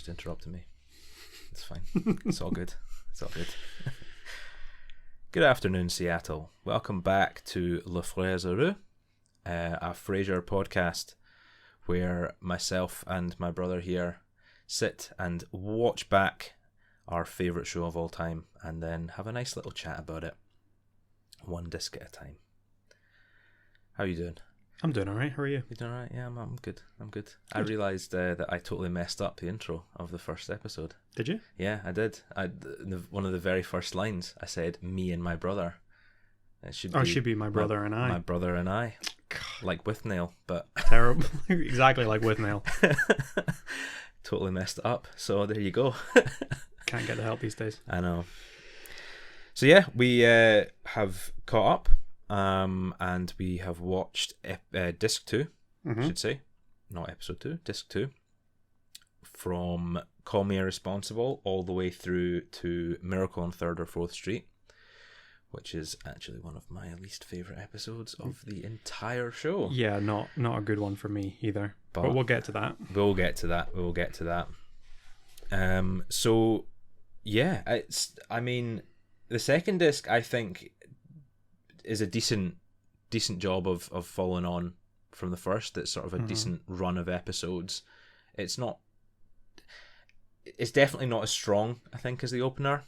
finished interrupting me. It's fine. It's all good. It's all good. Good afternoon, Seattle. Welcome back to Frères, Heureux, a Frasier podcast where myself and my brother here sit and watch back our favourite show of all time and then have a nice little chat about it. One disc at a time. How are you doing? I'm doing alright, how are you? You doing alright? Yeah, I'm good. I realised that I totally messed up the intro of the first episode. Did you? Yeah, I did. One of the very first lines, I said, me and my brother. It should be my brother and I. My brother and I. Like with Nail, but... Terrible. Exactly like with Nail. Totally messed it up. So there you go. Can't get the help these days. I know. So yeah, we have caught up. And we have watched disc 2, I should say, not episode 2, disc 2, from Call Me Irresponsible all the way through to Miracle on 3rd or 4th Street, which is actually one of my least favourite episodes of the entire show. Yeah, not a good one for me either, but we'll get to that. We'll get to that. So, yeah, the second disc, I think, is a decent job of following on from the first. It's sort of a decent run of episodes. It's definitely not as strong, I think, as the opener.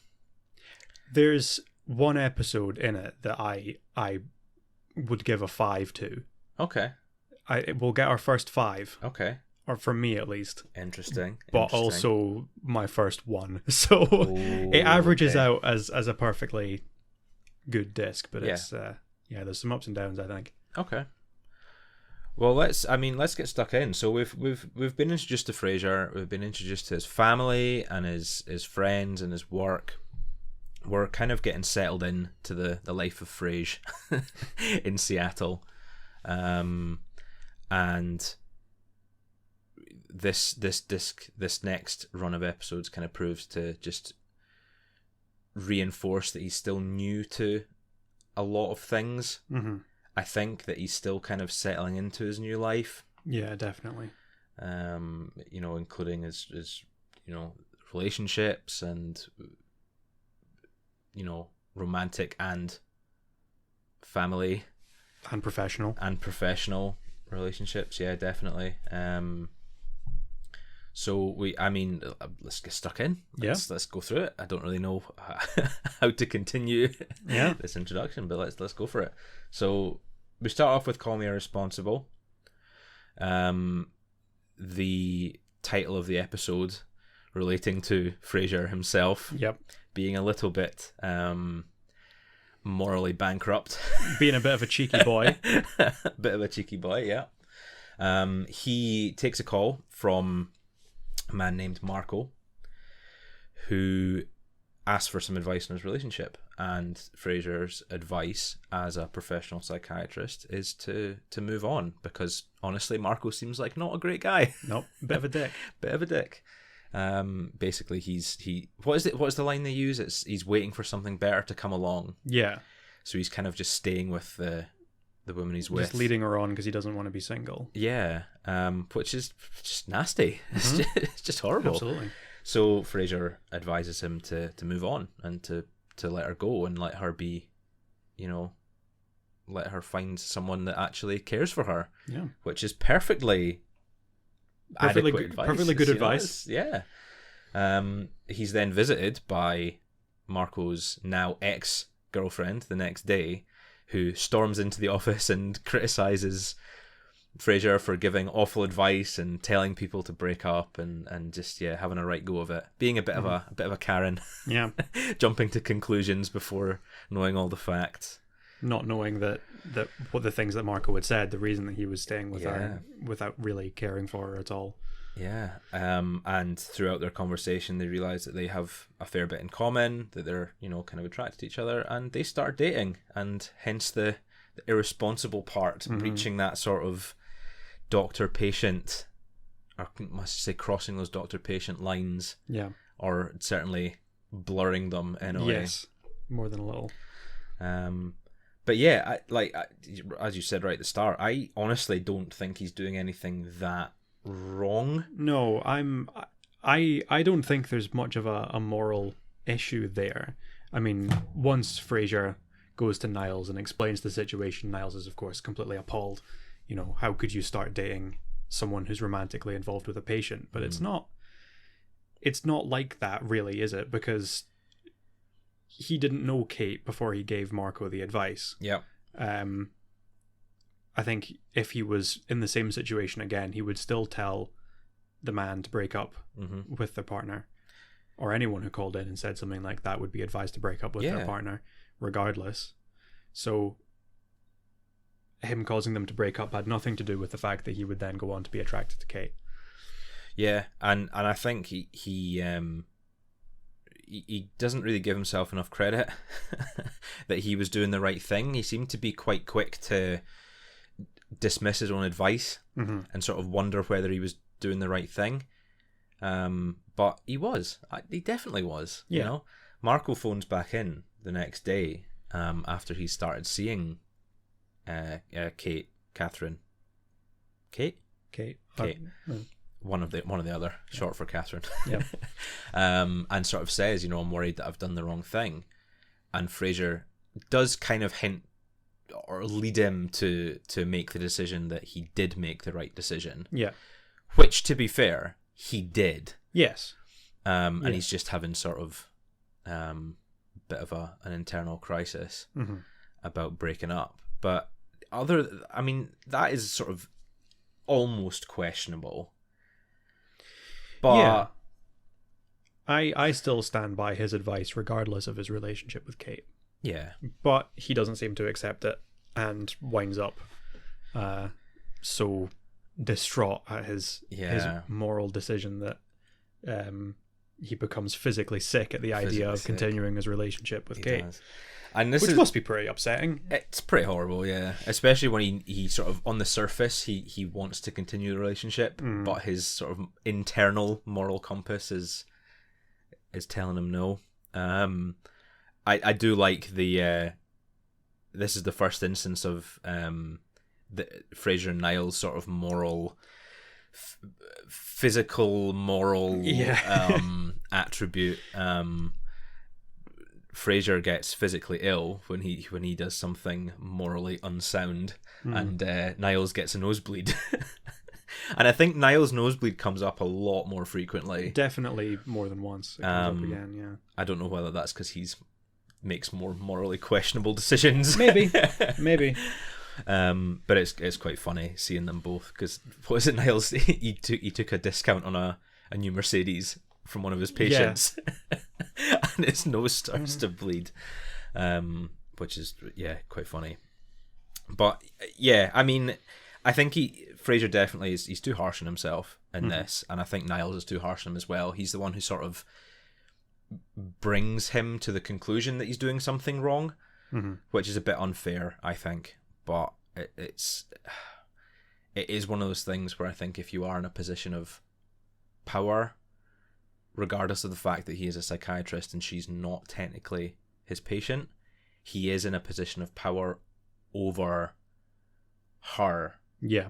There's one episode in it that I would give a 5 to. Okay. We'll get our first 5. Okay. Or for me at least. Interesting. But also my first 1. So it averages out as a perfectly good disc, but it's there's some ups and downs, I think. Okay. Well, let's get stuck in. So we've been introduced to Frasier. We've been introduced to his family and his friends and his work. We're kind of getting settled in to the life of Frasier in Seattle, and this next run of episodes kind of proves to just reinforce that he's still new to a lot of things. I think that he's still kind of settling into his new life. Yeah, definitely. Including his relationships and romantic and family and professional relationships. Yeah, definitely. So let's get stuck in. Let's go through it. I don't really know how to continue this introduction, but let's go for it. So we start off with Call Me Irresponsible. The title of the episode relating to Frasier himself being a little bit morally bankrupt. Being a bit of a cheeky boy. Yeah. He takes a call from a man named Marco, who asks for some advice on his relationship, and Frasier's advice as a professional psychiatrist is to move on, because honestly Marco seems like not a great guy. Nope, bit of a dick. Basically what's the line they use? He's waiting for something better to come along. Yeah. So he's kind of just staying with the woman he's with. Just leading her on because he doesn't want to be single. Yeah, which is just nasty. It's just horrible. Absolutely. So Frasier advises him to move on and to let her go and let her be, let her find someone that actually cares for her. Yeah. Which is perfectly good advice. Yeah. He's then visited by Marco's now ex-girlfriend the next day, who storms into the office and criticizes Frasier for giving awful advice and telling people to break up and just having a right go of it, being a bit of a Karen. Yeah. Jumping to conclusions before knowing all the facts. Not knowing that what the things that Marco had said, the reason that he was staying with her without really caring for her at all. Yeah. And throughout their conversation, they realize that they have a fair bit in common, that they're, kind of attracted to each other, and they start dating, and hence the irresponsible part, reaching that sort of doctor-patient, or must say crossing those doctor-patient lines. Yeah. Or certainly blurring them in a way. Yes, more than a little. But yeah, as you said right at the start, I honestly don't think he's doing anything that wrong. No, I don't think there's much of a moral issue there. I mean, once Frasier goes to Niles and explains the situation, Niles is of course completely appalled. You know, how could you start dating someone who's romantically involved with a patient? But it's not like that, really, is it? Because he didn't know Kate before he gave Marco the advice. Yeah. I think if he was in the same situation again, he would still tell the man to break up with their partner, or anyone who called in and said something like that would be advised to break up with their partner regardless. So him causing them to break up had nothing to do with the fact that he would then go on to be attracted to Kate. Yeah, and I think he doesn't really give himself enough credit that he was doing the right thing. He seemed to be quite quick to dismiss his own advice and sort of wonder whether he was doing the right thing. But he was. He definitely was. Yeah. You know, Marco phones back in the next day after he started seeing Catherine. Kate. One of the other, short for Catherine. Yeah. And sort of says, you know, I'm worried that I've done the wrong thing. And Frasier does kind of hint or lead him to make the decision that he did make the right decision. Yeah. Which, to be fair, he did. Yes. And he's just having sort of bit of an internal crisis about breaking up. But that is sort of almost questionable. But yeah. I still stand by his advice regardless of his relationship with Kate. Yeah. But he doesn't seem to accept it and winds up so distraught at his moral decision that he becomes physically sick at the idea of continuing his relationship with Kate. Does. And this must be pretty upsetting. It's pretty horrible, yeah. Especially when he sort of, on the surface, he wants to continue the relationship, but his sort of internal moral compass is telling him no. I do like the this is the first instance of the Frasier and Niles' sort of moral, physical moral attribute. Frasier gets physically ill when he does something morally unsound, and Niles gets a nosebleed. And I think Niles' nosebleed comes up a lot more frequently. Definitely more than once. It comes up again, yeah. I don't know whether that's because he makes more morally questionable decisions. Maybe. But it's quite funny seeing them both, because what was it, Niles? He took a discount on a new Mercedes from one of his patients, and his nose starts to bleed, which is quite funny. But I mean, I think Frasier definitely he's too harsh on himself in this, and I think Niles is too harsh on him as well. He's the one who sort of brings him to the conclusion that he's doing something wrong, which is a bit unfair, I think. But it is one of those things where I think if you are in a position of power, regardless of the fact that he is a psychiatrist and she's not technically his patient, he is in a position of power over her. Yeah.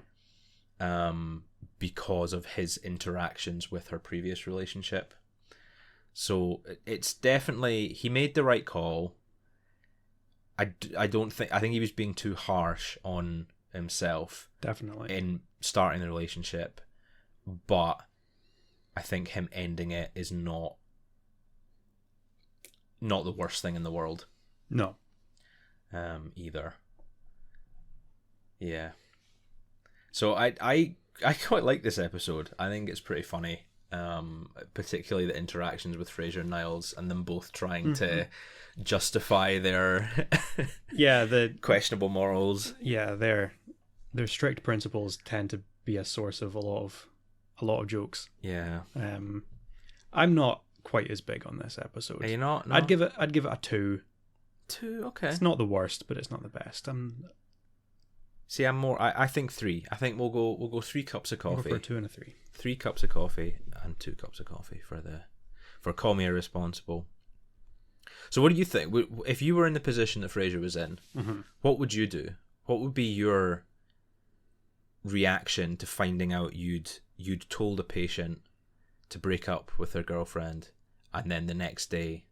Because of his interactions with her previous relationship. So it's definitely, he made the right call. I think he was being too harsh on himself. Definitely. In starting the relationship. But I think him ending it is not the worst thing in the world. No. Either. Yeah. So I quite like this episode. I think it's pretty funny. Particularly the interactions with Frasier and Niles, and them both trying to justify their the questionable morals. Yeah, their strict principles tend to be a source of a lot of jokes. Yeah. I'm not quite as big on this episode. Are you not? No? I'd give it a 2. 2, okay. It's not the worst, but it's not the best. See, I'm more. I think 3. I think we'll go 3 cups of coffee. We'll go for a 2 and a 3. 3 cups of coffee and 2 cups of coffee for Call Me Irresponsible. So, what do you think? If you were in the position that Frasier was in, what would you do? What would be your reaction to finding out you'd told a patient to break up with their girlfriend, and then the next day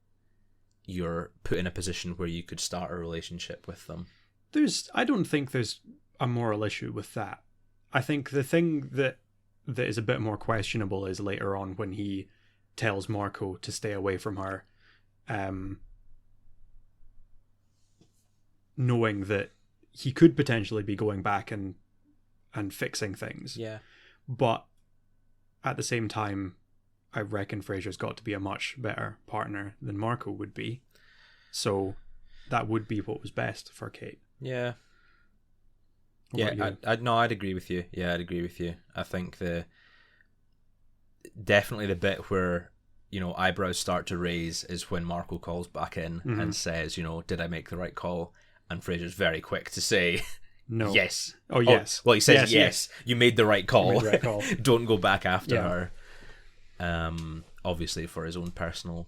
you're put in a position where you could start a relationship with them. I don't think there's a moral issue with that. I think the thing that is a bit more questionable is later on when he tells Marco to stay away from her, knowing that he could potentially be going back and fixing things. Yeah. But at the same time, I reckon Frasier's got to be a much better partner than Marco would be. So that would be what was best for Kate. Yeah. What Yeah, about you? I'd agree with you. Yeah, I'd agree with you. I think definitely the bit where, eyebrows start to raise is when Marco calls back in and says, did I make the right call? And Frasier's very quick to say, No. yes. Oh, yes. Well, he says yes. You made the right call. You made the right call. Don't go back after her. Obviously for his own personal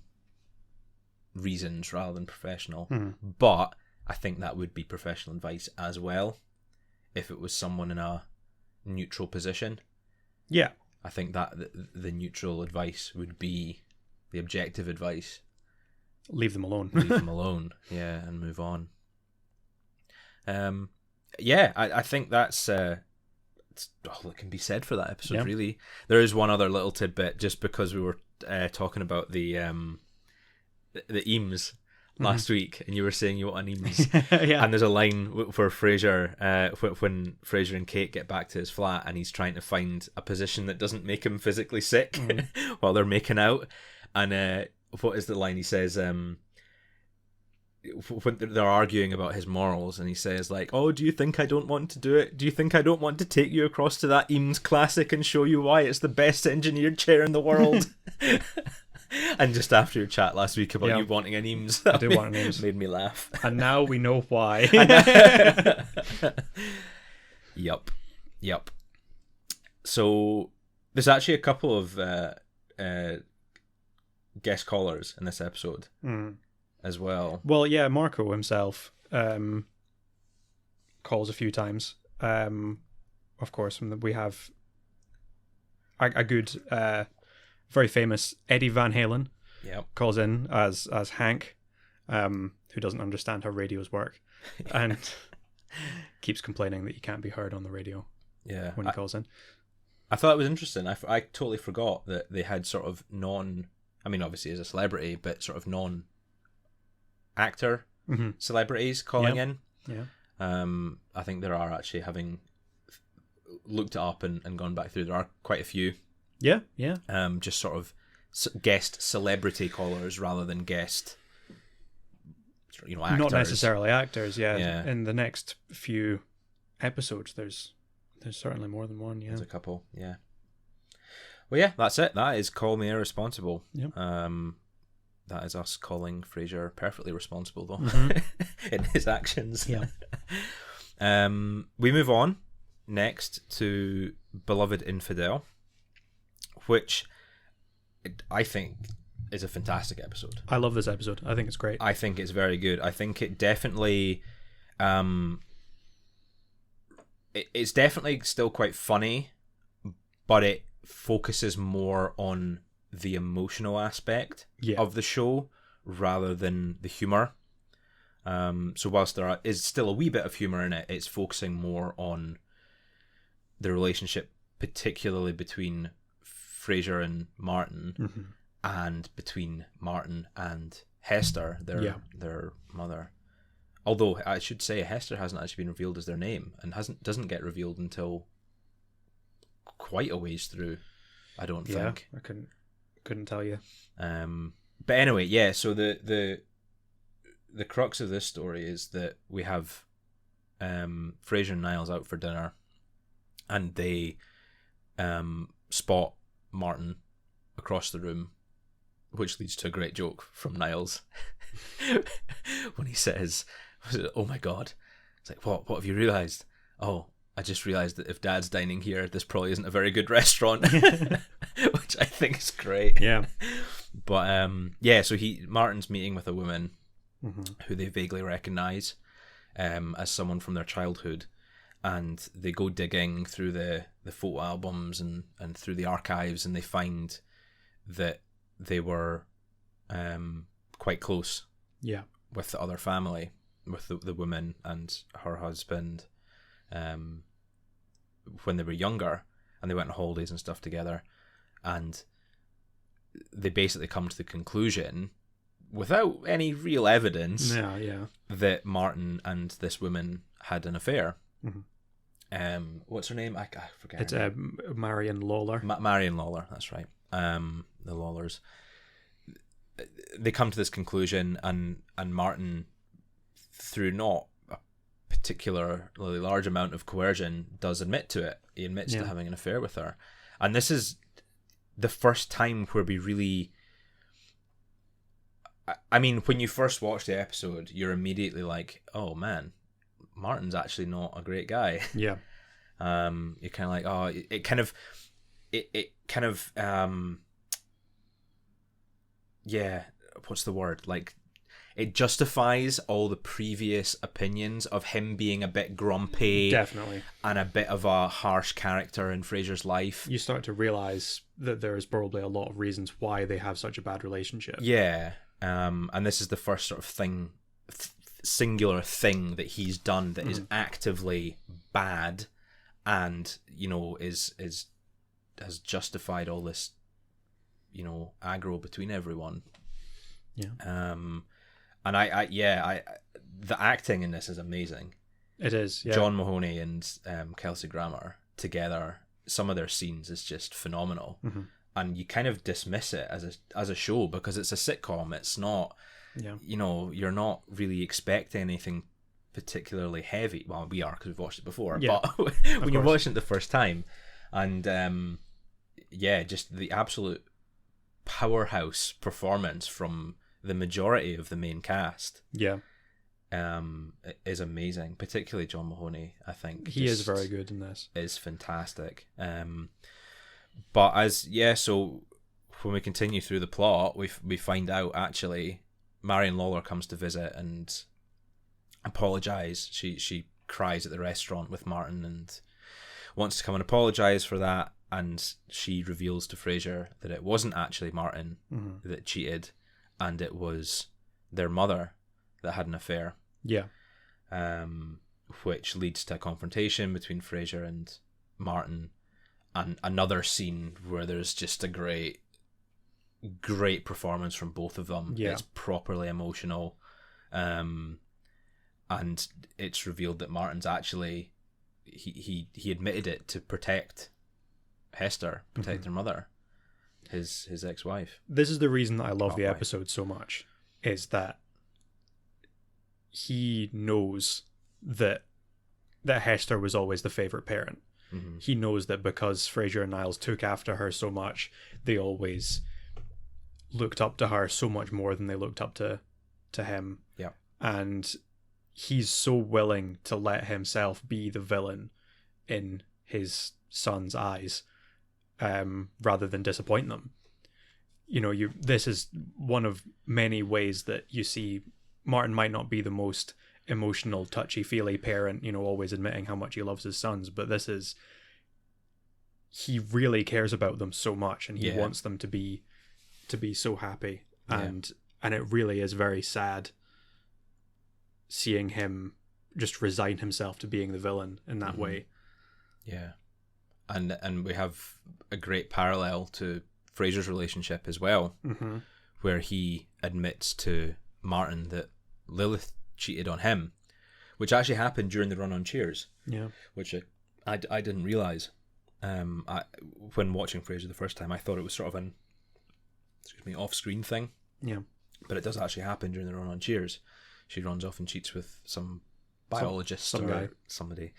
reasons rather than professional. But I think that would be professional advice as well if it was someone in a neutral position. Yeah. I think that the neutral advice would be the objective advice. Leave them alone. Leave them alone, yeah, and move on. I think that's all that can be said for that episode, really. There is one other little tidbit, just because we were talking about the Eames last week, and you were saying you want an Eames. Yeah. And there's a line for Frasier, when Frasier and Kate get back to his flat, and he's trying to find a position that doesn't make him physically sick while they're making out. And what is the line? He says, when they're arguing about his morals, and he says, like, oh, do you think I don't want to do it? Do you think I don't want to take you across to that Eames Classic and show you why it's the best engineered chair in the world? And just after your chat last week about you wanting an Eames, I do want an Eames. Made me laugh. And now we know why. Yup. So there's actually a couple of guest callers in this episode as well. Well, yeah, Marco himself calls a few times. Of course, we have a good, very famous Eddie Van Halen. Yep. Calls in as Hank, who doesn't understand how radios work, and keeps complaining that he can't be heard on the radio. Yeah, when he calls in. I thought it was interesting. I totally forgot that they had sort of obviously as a celebrity, but sort of non-actor celebrities calling in. Yeah. I think there are actually, having looked it up and gone back through, there are quite a few. Yeah. Just sort of guest celebrity callers rather than guest, actors. Not necessarily actors. Yeah. In the next few episodes, there's certainly more than one. Yeah. There's a couple. Yeah. Well, yeah, that's it. That is Call Me Irresponsible. Yep. That is us calling Frasier perfectly responsible, though, in his actions. Yeah. We move on next to Beloved Infidel, which I think is a fantastic episode. I love this episode. I think it's great. I think it's very good. I think it definitely... it's definitely still quite funny, but it focuses more on the emotional aspect of the show rather than the humor. So whilst there is still a wee bit of humor in it, it's focusing more on the relationship, particularly between Frasier and Martin, and between Martin and Hester, their mother. Although I should say Hester hasn't actually been revealed as their name, and doesn't get revealed until quite a ways through, I don't think. I couldn't tell you. But anyway, yeah. So the crux of this story is that we have Frasier and Niles out for dinner, and they spot Martin across the room, which leads to a great joke from Niles when he says, "Oh my God!" It's like, "What have you realised?" "Oh, I just realised that if Dad's dining here, this probably isn't a very good restaurant," which I think is great. Yeah. But so Martin's meeting with a woman who they vaguely recognise as someone from their childhood, and they go digging through the photo albums and through the archives, and they find that they were quite close Yeah. with the other family, with the woman and her husband, when they were younger, and they went on holidays and stuff together, and they basically come to the conclusion, without any real evidence, that Martin and this woman had an affair. What's her name? I forget. It's Marion Lawler. Marion Lawler, that's right. The Lawlers. They come to this conclusion, and Martin, through not a particularly large amount of coercion, does admit to it. He admits to having an affair with her. And this is the first time where we really... I mean, when you first watch the episode, you're immediately like, oh man, Martin's actually not a great guy. Yeah. You're kind of like, oh, it kind of... yeah, what's the word? Like, it justifies all the previous opinions of him being a bit grumpy. Definitely. And a bit of a harsh character in Frasier's life. You start to realise that there is probably a lot of reasons why they have such a bad relationship. Yeah. And this is the first sort of singular thing that he's done that is actively bad, and, you know, has justified all this, you know, aggro between everyone. Yeah. And I the acting in this is amazing. It is. Yeah. John Mahoney and Kelsey Grammer together, some of their scenes is just phenomenal. And you kind of dismiss it as a show because it's a sitcom. It's not, you know, you're not really expecting anything particularly heavy. Well, we are because we've watched it before. Yeah, but when you're watching it the first time, and just the absolute powerhouse performance from the majority of the main cast. Yeah. Is amazing, particularly John Mahoney. I think he is very good in this. Is fantastic. But so when we continue through the plot, we find out actually Marion Lawler comes to visit and apologise. She cries at the restaurant with Martin and wants to come and apologise for that. And she reveals to Frasier that it wasn't actually Martin that cheated, and it was their mother that had an affair. Yeah. Which leads to a confrontation between Frasier and Martin, and another scene where there's just a great performance from both of them. Yeah. It's properly emotional. And it's revealed that Martin's actually he admitted it to protect Hester, her mother, his ex-wife. This is the reason that I love the episode so much, is that he knows that Hester was always the favourite parent. He knows that because Frasier and Niles took after her so much, they always looked up to her so much more than they looked up to him. Yeah. And he's so willing to let himself be the villain in his son's eyes, rather than disappoint them. You know, this is one of many ways that you see Martin might not be the most emotional, touchy-feely parent, you know, always admitting how much he loves his sons, but this is, he really cares about them so much, and he wants them to be so happy, and it really is very sad seeing him just resign himself to being the villain in that way. Yeah. And we have a great parallel to Frasier's relationship as well, where he admits to Martin that Lilith cheated on him, which actually happened during the run on Cheers. Yeah, which I didn't realise. When watching Frasier the first time, I thought it was sort of an off-screen thing. Yeah, but it does actually happen during the run on Cheers. She runs off and cheats with some biologist some or guy. Somebody.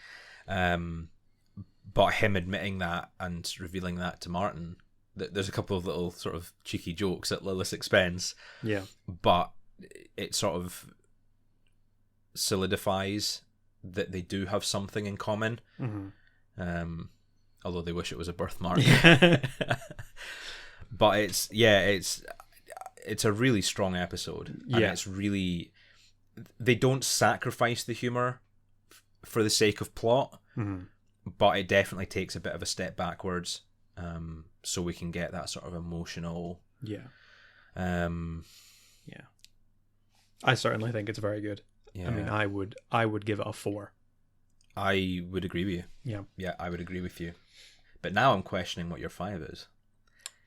But him admitting that and revealing that to Martin, there's a couple of little sort of cheeky jokes at Lilith's expense. Yeah. But it sort of solidifies that they do have something in common. Although they wish it was a birthmark. But it's a really strong episode. And it's really, they don't sacrifice the humour for the sake of plot. But it definitely takes a bit of a step backwards. so we can get that sort of emotional. Yeah. Um, Yeah. I certainly think it's very good. yeah. I mean, I would give it a 4. I would agree with you. Yeah. Yeah, I would agree with you. But now I'm questioning what your 5 is.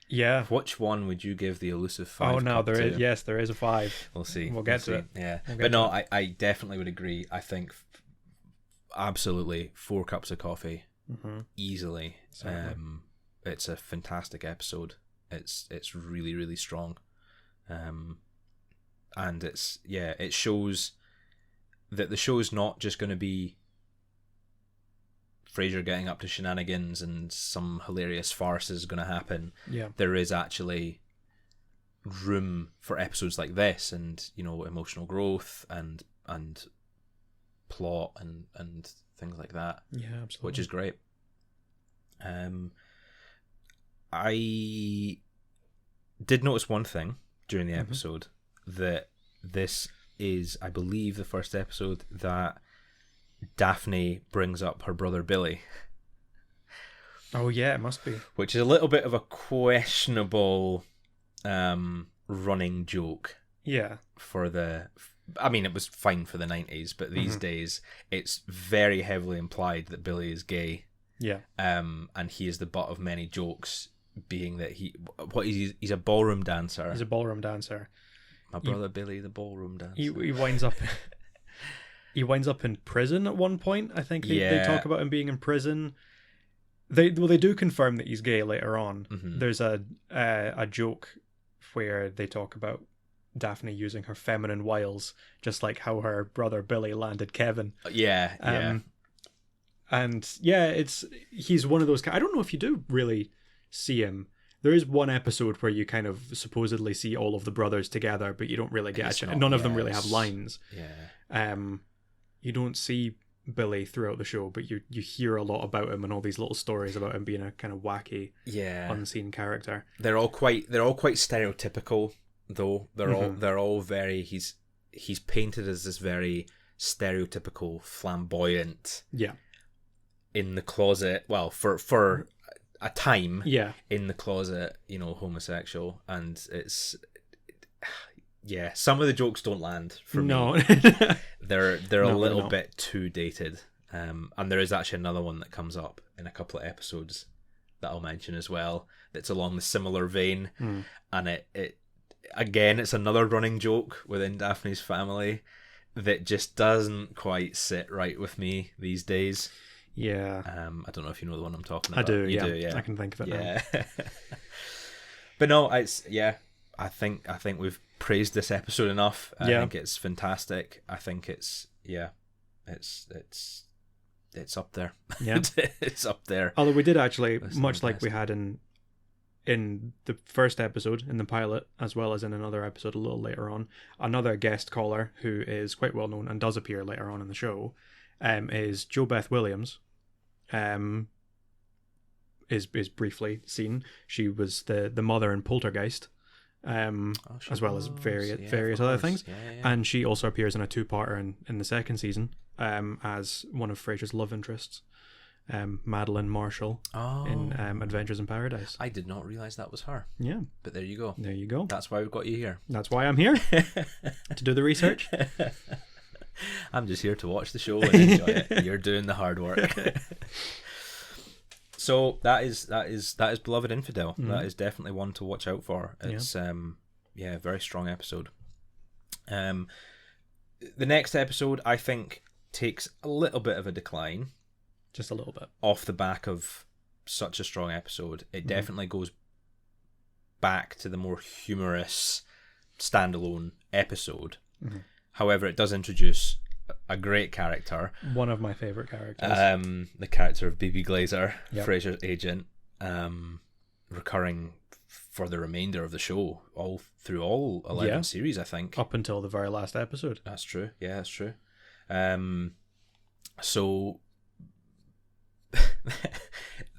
Yeah. Which one would you give the elusive 5? Oh no, cup there to? is. Yes, there is a 5. We'll see. We'll get to see. it. Yeah, We'll but get no, to I definitely would agree. I think absolutely 4 cups of coffee, easily. Certainly. It's a fantastic episode. It's really, really strong, and it shows that the show's not just going to be Frasier getting up to shenanigans and some hilarious farce is going to happen. Yeah. There is actually room for episodes like this, and emotional growth and plot and things like that. Yeah, absolutely. Which is great. I did notice one thing during the episode, that this is, I believe, the first episode that Daphne brings up her brother Billy. Oh yeah, it must be. Which is a little bit of a questionable running joke. Yeah. I mean, it was fine for the 90s, but these days it's very heavily implied that Billy is gay. Yeah. And he is the butt of many jokes, being that he's a ballroom dancer. He's a ballroom dancer. My brother Billy, the ballroom dancer. He winds up he winds up in prison at one point. I think they talk about him being in prison. They do confirm that he's gay later on. There's a joke where they talk about Daphne using her feminine wiles, just like how her brother Billy landed Kevin. Yeah. And yeah, he's one of those. I don't know if you do really see him. There is one episode where you kind of supposedly see all of the brothers together, but you don't really get none of them really have lines. Yeah. You don't see Billy throughout the show, but you hear a lot about him and all these little stories about him being a kind of wacky, unseen character. They're all quite stereotypical, though. They're all very. He's painted as this very stereotypical, flamboyant. Yeah. In the closet, well, for a time. Yeah. In the closet, homosexual, and it's. Yeah, some of the jokes don't land for me. No. They're a little bit too dated. And there is actually another one that comes up in a couple of episodes that I'll mention as well, that's along the similar vein. And it again, it's another running joke within Daphne's family that just doesn't quite sit right with me these days. Yeah. I don't know if you know the one I'm talking about. I do, You yeah. do, yeah. I can think of it now. But no, I think we've praised this episode enough. I think it's fantastic. I think it's up there. Yeah. It's up there. Although we did actually, much like we had in the first episode, in the pilot, as well as in another episode a little later on, another guest caller who is quite well known and does appear later on in the show, is Jo Beth Williams. Is briefly seen. She was the mother in Poltergeist. As well as various other things. And she also appears in a 2-parter in the second season, as one of Frasier's love interests, Madeline Marshall, in Adventures in Paradise. I did not realise that was her. Yeah. But there you go. There you go. That's why we've got you here. That's why I'm here. To do the research. I'm just here to watch the show and enjoy it. You're doing the hard work. So that is Beloved Infidel. That is definitely one to watch out for. It's a very strong episode. The next episode, I think, takes a little bit of a decline. Just a little bit. Off the back of such a strong episode. It definitely goes back to the more humorous standalone episode. However, it does introduce a great character. One of my favourite characters. The character of Bibi Glazer, Frasier's agent, recurring for the remainder of the show, all through all 11 series, I think. Up until the very last episode. That's true. Yeah, that's true. So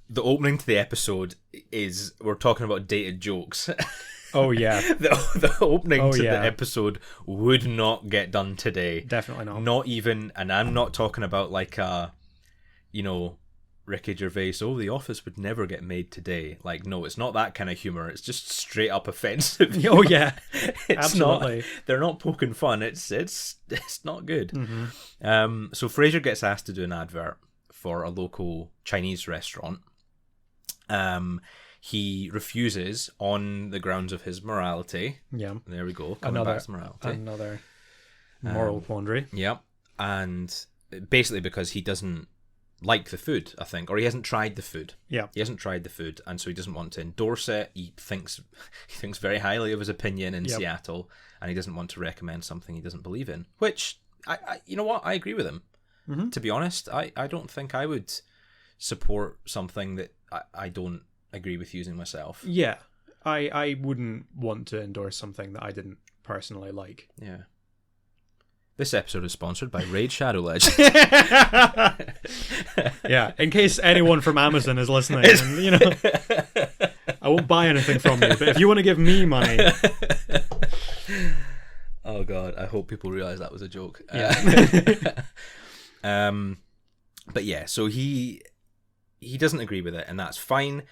the opening to the episode is, we're talking about dated jokes. Oh yeah. The opening to the episode would not get done today. Definitely not. Not even, and I'm not talking about like a, Ricky Gervais, "Oh, The Office would never get made today." Like, no, it's not that kind of humor. It's just straight up offensive. Oh yeah, It's absolutely. not. They're not poking fun. It's not good. So Frasier gets asked to do an advert for a local Chinese restaurant. He refuses on the grounds of his morality. Yeah, There we go. Coming back to morality. Another moral quandary. Yep. And basically because he doesn't like the food, I think, or he hasn't tried the food. Yeah. He hasn't tried the food, and so he doesn't want to endorse it. He thinks very highly of his opinion in Seattle, and he doesn't want to recommend something he doesn't believe in. Which I you know what? I agree with him. Mm-hmm. To be honest, I don't think I would support something that I don't agree with using myself. Yeah, I wouldn't want to endorse something that I didn't personally like. Yeah. This episode is sponsored by Raid Shadow Legends. Yeah, in case anyone from Amazon is listening, and, you know, I won't buy anything from you, but if you want to give me money... Oh god, I hope people realise that was a joke. Yeah. But yeah, so he doesn't agree with it, and that's fine.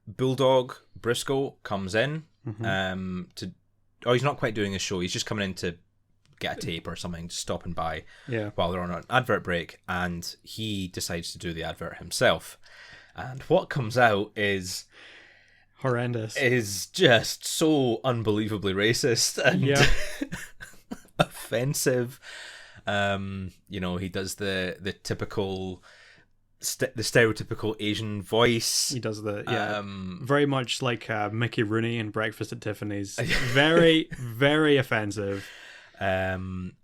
Bulldog Briscoe comes in he's not quite doing a show, he's just coming in to get a tape or something, just stopping by while they're on an advert break, and he decides to do the advert himself. And what comes out is horrendous. Is just so unbelievably racist and offensive. You know, he does the typical the stereotypical Asian voice. He does very much like Mickey Rooney in Breakfast at Tiffany's. Very, very offensive.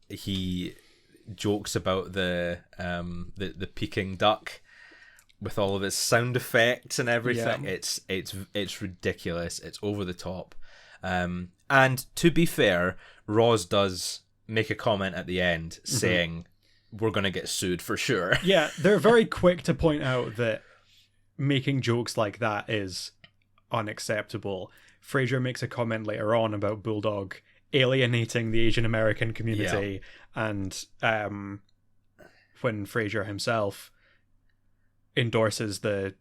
He jokes about the Peking duck with all of its sound effects and everything. It's ridiculous. It's over the top. And to be fair, Roz does make a comment at the end saying, "We're going to get sued for sure." Yeah, they're very quick to point out that making jokes like that is unacceptable. Frasier makes a comment later on about Bulldog alienating the Asian American community, and when Frasier himself endorses the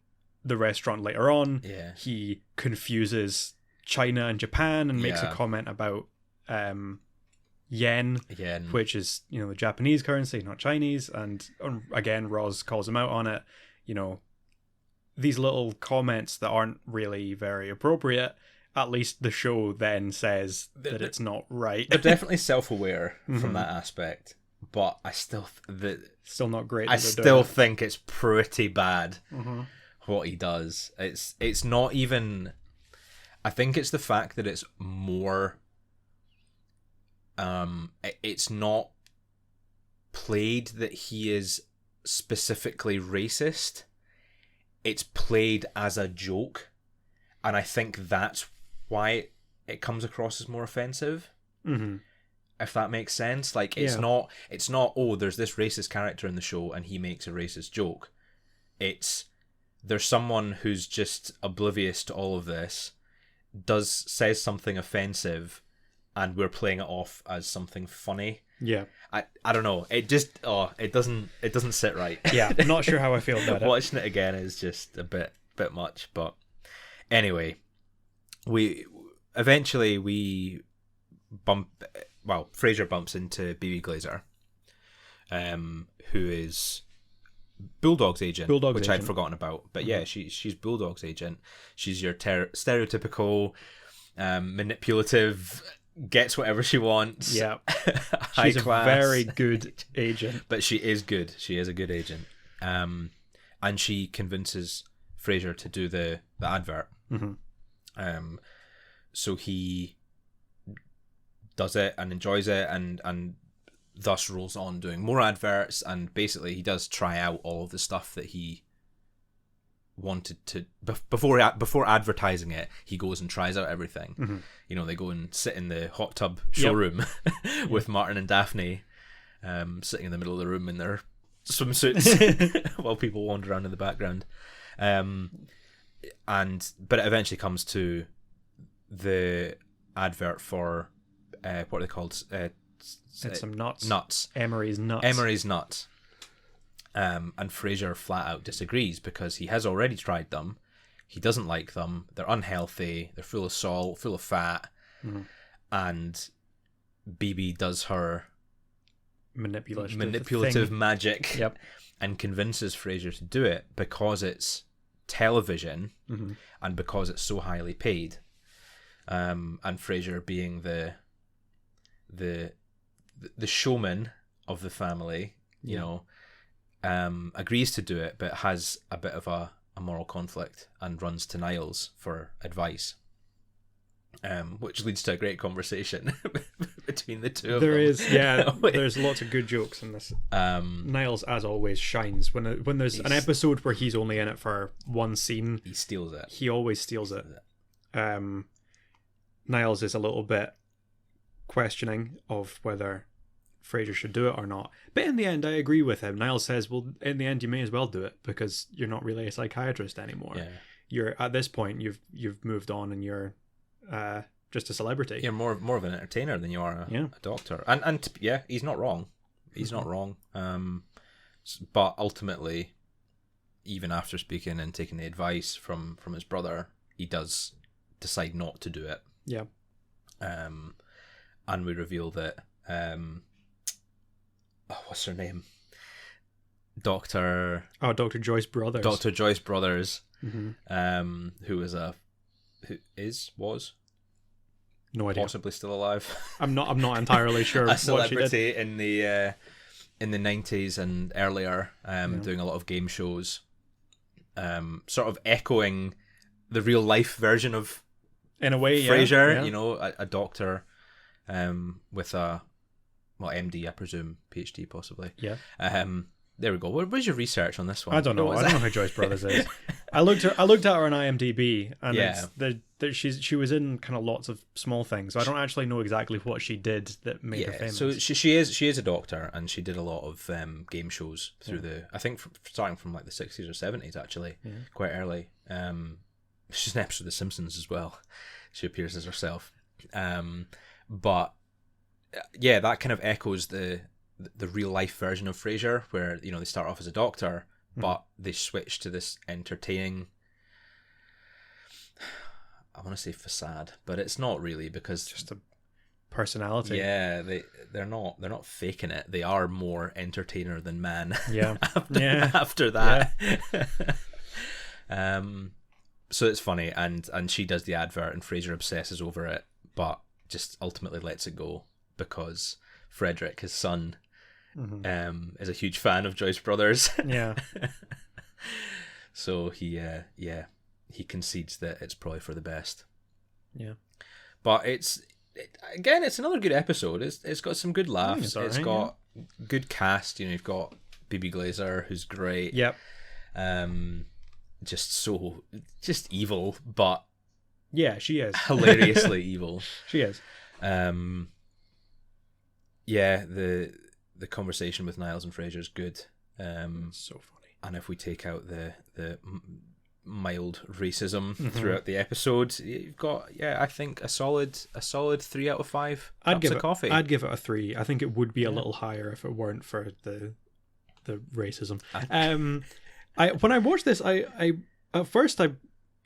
restaurant later on, he confuses China and Japan and makes a comment about yen, which is, you know, the Japanese currency, not Chinese, and again Roz calls him out on it. You know, these little comments that aren't really very appropriate. At least the show then says that it's not right. They're definitely self-aware from that aspect, but I still still not great. I still think it's pretty bad what he does. It's not even. I think it's the fact that it's more. It's not played that he is specifically racist. It's played as a joke, and I think that's why it comes across as more offensive. If that makes sense. Like, it's not oh, there's this racist character in the show and he makes a racist joke. It's there's someone who's just oblivious to all of this, says something offensive, and we're playing it off as something funny. I don't know, it just it doesn't sit right. I'm not sure how I feel about it. Watching it again is just a bit much, but anyway, Frasier bumps into BB Glazer, who is Bulldog's agent, which I'd forgotten about. But she's Bulldog's agent. She's your stereotypical manipulative, gets whatever she wants. She's a very good agent. But she is good. She is a good agent. And she convinces Frasier to do the advert. So he does it and enjoys it, and thus rolls on doing more adverts, and basically he does try out all of the stuff that he wanted to before advertising it. He goes and tries out everything. You know, they go and sit in the hot tub showroom with Martin and Daphne sitting in the middle of the room in their swimsuits while people wander around in the background. But it eventually comes to the advert for what are they called? It's some nuts. Nuts. Emery's nuts. Emery's nuts. And Frasier flat out disagrees because he has already tried them. He doesn't like them. They're unhealthy. They're full of salt, full of fat. Mm-hmm. And BB does her manipulative magic, yep, and convinces Frasier to do it because it's television, mm-hmm, and because it's so highly paid. And Frasier, being the showman of the family, you know, agrees to do it, but has a bit of a moral conflict and runs to Niles for advice. Which leads to a great conversation between the two of them. There is, yeah. There's lots of good jokes in this. Niles, as always, shines when there's an episode where he's only in it for one scene. He steals it. He always steals it. Niles is a little bit questioning of whether Frasier should do it or not. But in the end, I agree with him. Niles says, "Well, in the end, you may as well do it because you're not really a psychiatrist anymore. Yeah. You're at this point, you've moved on, and you're." Just a celebrity. You're more of an entertainer than you are a doctor. And yeah, he's not wrong. He's not wrong. But ultimately, even after speaking and taking the advice from his brother, he does decide not to do it. Yeah. And we reveal that what's her name? Dr. Joyce Brothers. Dr. Joyce Brothers, mm-hmm, was no idea, possibly still alive. I'm not entirely sure. A celebrity in the 90s and earlier, doing a lot of game shows, sort of echoing the real life version of, in a way, Frasier. Yeah. You know, a doctor, with a MD, I presume, PhD possibly. Yeah. There we go. What was your research on this one? I don't know. I don't know who Joyce Brothers is. I looked at her on IMDb, and she was in kind of lots of small things. So I don't actually know exactly what she did that made her famous. So she is a doctor, and she did a lot of game shows I think starting from like the 60s or 70s actually, quite early. She's an episode of The Simpsons as well. She appears as herself. But yeah, that kind of echoes the real life version of Frasier, where, you know, they start off as a doctor, but they switch to this entertaining, I want to say facade, but it's not really, because just a personality. Yeah, they're not faking it. They are more entertainer than man. Yeah. after that. Yeah. So it's funny, and she does the advert, and Frasier obsesses over it, but just ultimately lets it go because Frederick, his son, is a huge fan of Joyce Brothers. Yeah. So he concedes that it's probably for the best. Yeah. But it's another good episode. It's got some good laughs. It's got good cast. You know, you've got Bibi Glazer, who's great. Yep. Just evil, but yeah, she is hilariously evil. She is. Yeah, the conversation with Niles and Frasier is good. So funny. And if we take out the mild racism throughout the episode, you've got, I think a solid 3 out of 5 cups of coffee. I'd give it a 3. I think it would be a little higher if it weren't for the racism. When I watched this, I at first I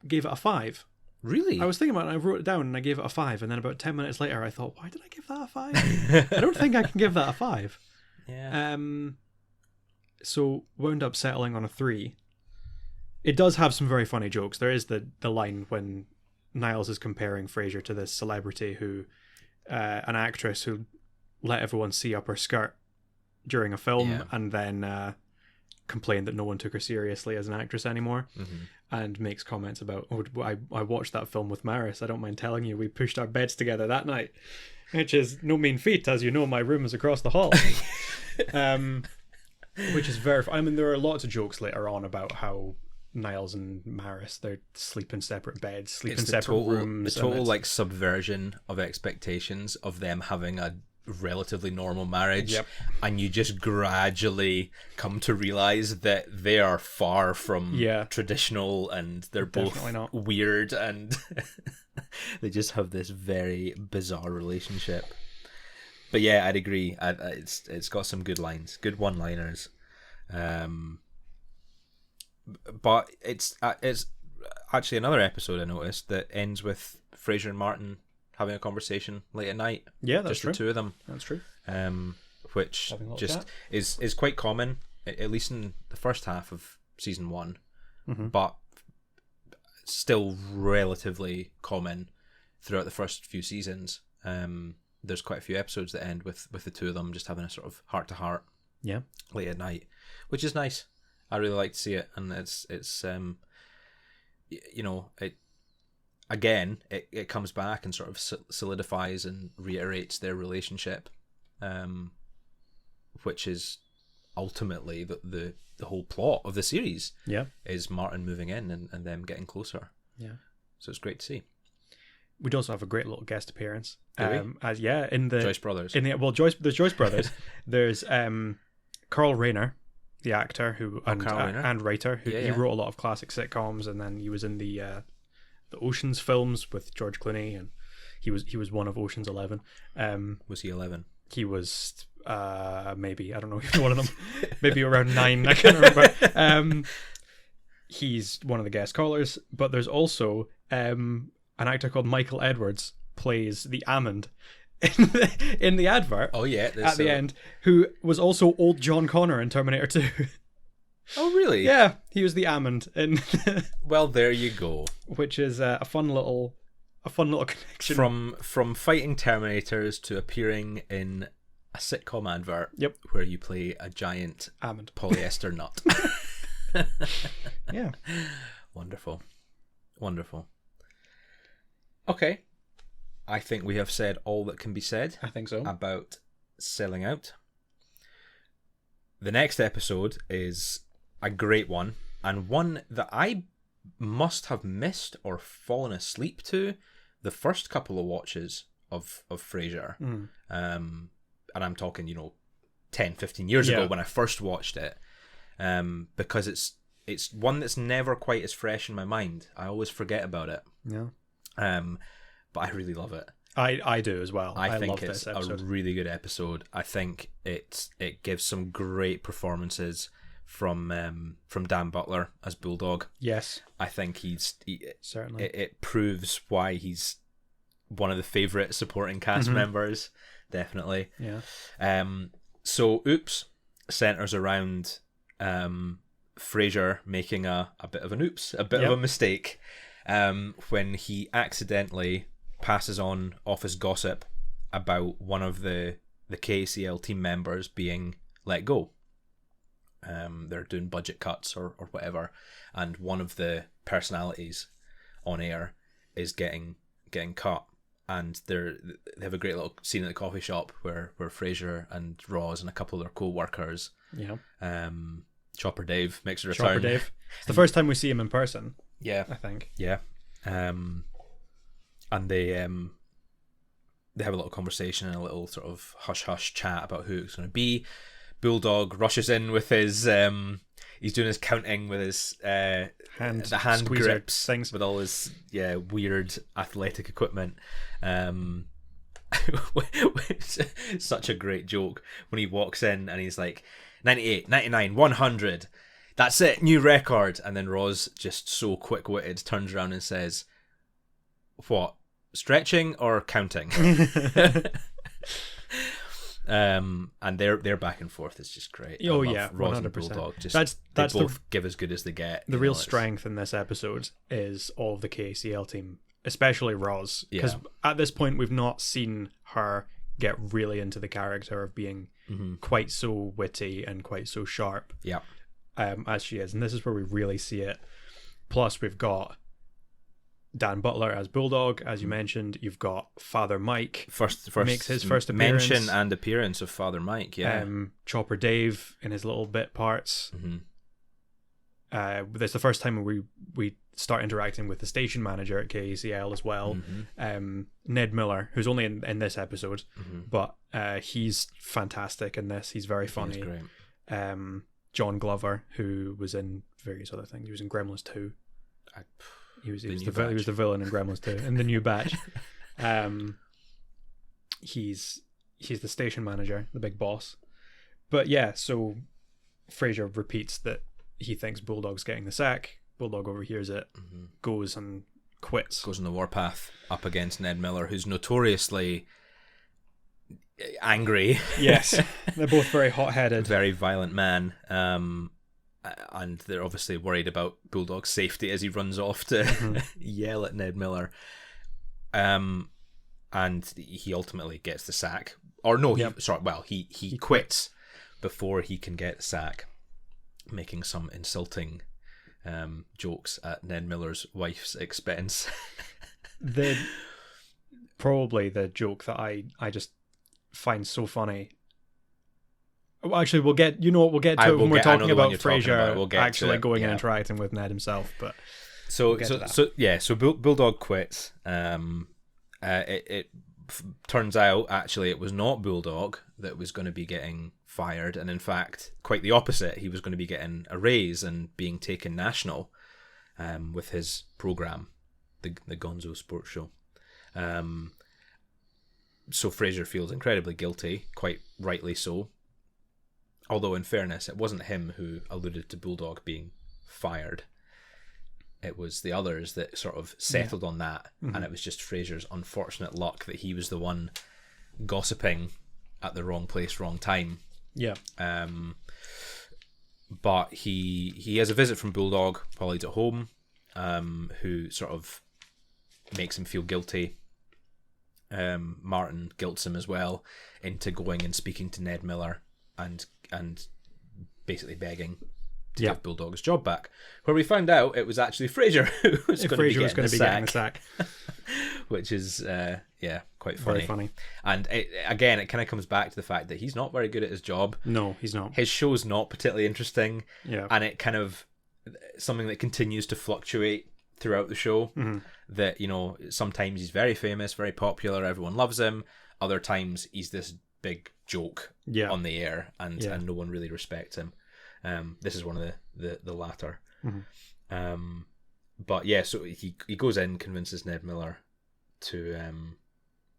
gave it a 5. Really? I was thinking about it, and I wrote it down, and I gave it a 5, and then about 10 minutes later I thought, why did I give that a 5? I don't think I can give that a 5. Yeah. So wound up settling on a 3. It does have some very funny jokes. There is the line when Niles is comparing Frasier to this celebrity who, an actress who let everyone see up her skirt during a film, and then complained that no one took her seriously as an actress anymore, and makes comments about, I watched that film with Maris. I don't mind telling you, we pushed our beds together that night, which is no mean feat, as you know, my room is across the hall. Which is very, I mean, there are lots of jokes later on about how Niles and Maris, they sleep in separate beds, sleep in separate rooms. The total like subversion of expectations of them having a relatively normal marriage, and you just gradually come to realize that they are far from traditional, and they're both not weird, and they just have this very bizarre relationship. But yeah, I'd agree. It's got some good lines, good one-liners. But it's actually another episode I noticed that ends with Frasier and Martin having a conversation late at night. Yeah, that's just true. the two of them. That's true. Which just is quite common, at least in the first half of season 1, but still relatively common throughout the first few seasons. There's quite a few episodes that end with the two of them just having a sort of heart to heart. Yeah. Late at night, which is nice. I really like to see it, and it's you know, it comes back and sort of solidifies and reiterates their relationship, which is ultimately the whole plot of the series. Yeah, is Martin moving in and them getting closer. Yeah, so it's great to see. We'd also have a great little guest appearance. In the Joyce Brothers. There's Joyce Brothers. There's Carl Rayner, the actor and writer who he wrote a lot of classic sitcoms, and then he was in the Ocean's films with George Clooney, and he was one of Ocean's 11. Was he 11? He was maybe, I don't know, one of them, maybe around 9. I can't remember. He's one of the guest callers, but there's also an actor called Michael Edwards plays the Hammond in the advert. Oh yeah, at the end, who was also old John Connor in Terminator 2. Oh really? Yeah, he was the Hammond in. Well, there you go. Which is a fun little connection. From fighting Terminators to appearing in a sitcom advert. Yep. Where you play a giant Hammond polyester nut. Yeah. Wonderful. Okay. I think we have said all that can be said. I think so. About selling out. The next episode is a great one, and one that I must have missed or fallen asleep to the first couple of watches of Frasier. And I'm talking, 10, 15 years ago when I first watched it. Because it's one that's never quite as fresh in my mind. I always forget about it. Yeah. But I really love it. I do as well. I think love it's this episode. a really good episode. I think it gives some great performances from Dan Butler as Bulldog. Yes. I think certainly it proves why he's one of the favourite supporting cast members. Definitely. Yeah. So Oops centres around Frasier making a bit of an oops, a bit of a mistake, when he accidentally passes on office gossip about one of the KCL team members being let go. They're doing budget cuts or whatever, and one of the personalities on air is getting cut, and they have a great little scene at the coffee shop where Frasier and Roz and a couple of their co-workers, Chopper Dave makes a return. Chopper Dave. It's the first time we see him in person. Yeah, I think. Yeah, and they have a little conversation and a little sort of hush chat about who it's going to be. Bulldog rushes in with his he's doing his counting with his the hand grips things with all his weird athletic equipment. Such a great joke when he walks in and he's like 98, 99, 100. That's it, new record. And then Roz, just so quick-witted, turns around and says, "What? Stretching or counting?" And their back and forth is just great. Oh yeah, Roz 100%. and Bulldog. Just that's they both give as good as they get. The real strength in this episode is all of the KCL team, especially Roz, because at this point we've not seen her get really into the character of being quite so witty and quite so sharp. Yeah. As she is, and this is where we really see it. Plus, we've got Dan Butler as Bulldog, as you mentioned. You've got Father Mike. First makes his first appearance. Mention and appearance of Father Mike. Yeah. Chopper Dave in his little bit parts. That's the first time we start interacting with the station manager at KACL as well. Ned Miller, who's only in this episode, but he's fantastic in this. He's very funny. He's great. John Glover, who was in various other things. He was in Gremlins 2. He was the villain in Gremlins 2 in the new batch. He's the station manager, the big boss. But yeah, so Frasier repeats that he thinks Bulldog's getting the sack. Bulldog overhears it, goes and quits. Goes on the warpath up against Ned Miller, who's notoriously angry. Yes, they're both very hot-headed. Very violent man. And they're obviously worried about Bulldog's safety as he runs off to yell at Ned Miller. And he ultimately gets the sack. Or no, he quits before he can get the sack, making some insulting jokes at Ned Miller's wife's expense. Probably the joke that I just find so funny. Well, actually, we'll get to it when we're talking about Frasier actually going and interacting with Ned himself. But so Bulldog quits. It turns out actually it was not Bulldog that was going to be getting fired, and in fact, quite the opposite. He was going to be getting a raise and being taken national with his program, the Gonzo Sports Show. So Frasier feels incredibly guilty, quite rightly so. Although, in fairness, it wasn't him who alluded to Bulldog being fired. It was the others that sort of settled on that, and it was just Frasier's unfortunate luck that he was the one gossiping at the wrong place, wrong time. Yeah. But he has a visit from Bulldog while he's at home, who sort of makes him feel guilty. Martin guilts him as well into going and speaking to Ned Miller and basically begging to give Bulldog his job back. Where we found out it was actually Frasier who was going to be getting the sack. Which is quite funny. Very funny. And it kind of comes back to the fact that he's not very good at his job. No, he's not. His show's not particularly interesting. Yeah. And it kind of something that continues to fluctuate throughout the show. That, sometimes he's very famous, very popular, everyone loves him. Other times he's this big joke on the air and no one really respects him. This is one of the latter. But yeah, so he goes in, convinces Ned Miller to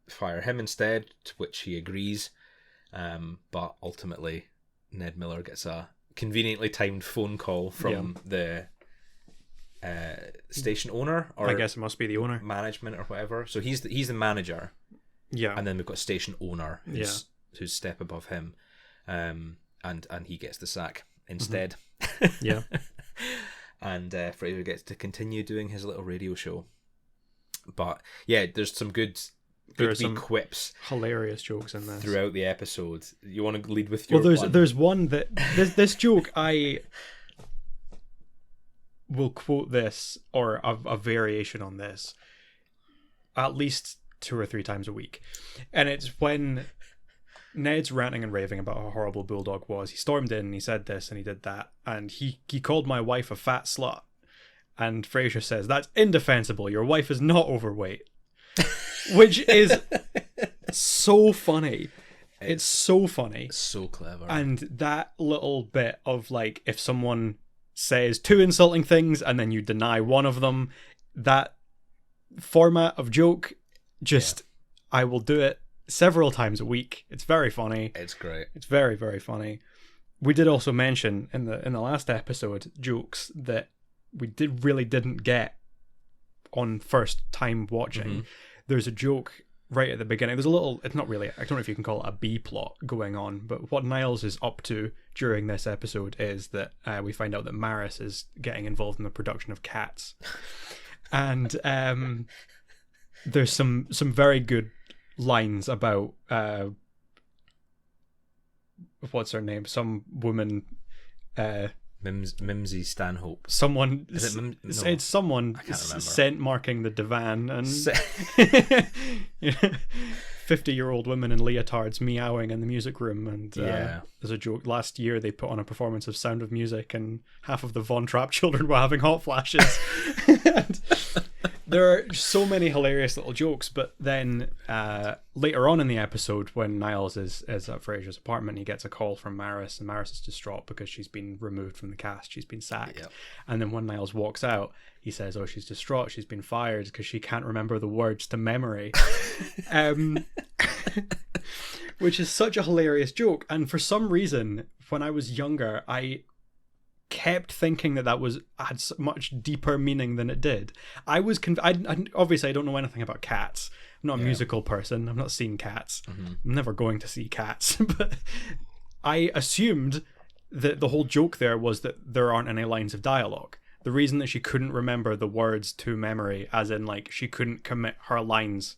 fire him instead, to which he agrees. But ultimately, Ned Miller gets a conveniently timed phone call from the station owner, or I guess it must be the owner, management or whatever. So he's the manager. Yeah, and then we've got a station owner who's step above him, and he gets the sack instead. Yeah. And Frasier gets to continue doing his little radio show. But yeah, there's some good wee quips, hilarious jokes in this throughout the episode. You want to lead with your there's one that this joke, I will quote this, or a variation on this, at least 2 or 3 times a week. And it's when Ned's ranting and raving about how horrible Bulldog was. He stormed in and he said this and he did that, and he called my wife a fat slut. And Frasier says, "That's indefensible. Your wife is not overweight." Which is so funny. It's so funny. So clever. And that little bit of, like, if someone says 2 insulting things and then you deny one of them, that format of joke, I will do it several times a week. It's very funny. It's great. It's very, very funny. We did also mention in the last episode jokes that we didn't get on first time watching. There's a joke right at the beginning. There's a little, it's not really, I don't know if you can call it a B plot going on, but what Niles is up to during this episode is that we find out that Maris is getting involved in the production of Cats. And there's some very good lines about what's her name? Some woman, Mimsy Stanhope. Someone. Is it it's someone I can't remember. Scent marking the divan, and 50-year-old women in leotards meowing in the music room. And there's a joke. Last year they put on a performance of Sound of Music, and half of the Von Trapp children were having hot flashes. And there are so many hilarious little jokes, but then later on in the episode, when Niles is at Frasier's apartment, he gets a call from Maris, and Maris is distraught because she's been removed from the cast. She's been sacked. Yep. And then when Niles walks out, he says, "Oh, she's distraught. She's been fired because she can't remember the words to memory." which is such a hilarious joke. And for some reason, when I was younger, I kept thinking that had much deeper meaning than it did. I was obviously I don't know anything about Cats. I'm not a musical person. I've not seen Cats. I'm never going to see Cats. But I assumed that the whole joke there was that there aren't any lines of dialogue. The reason that she couldn't remember the words to memory, as in like she couldn't commit her lines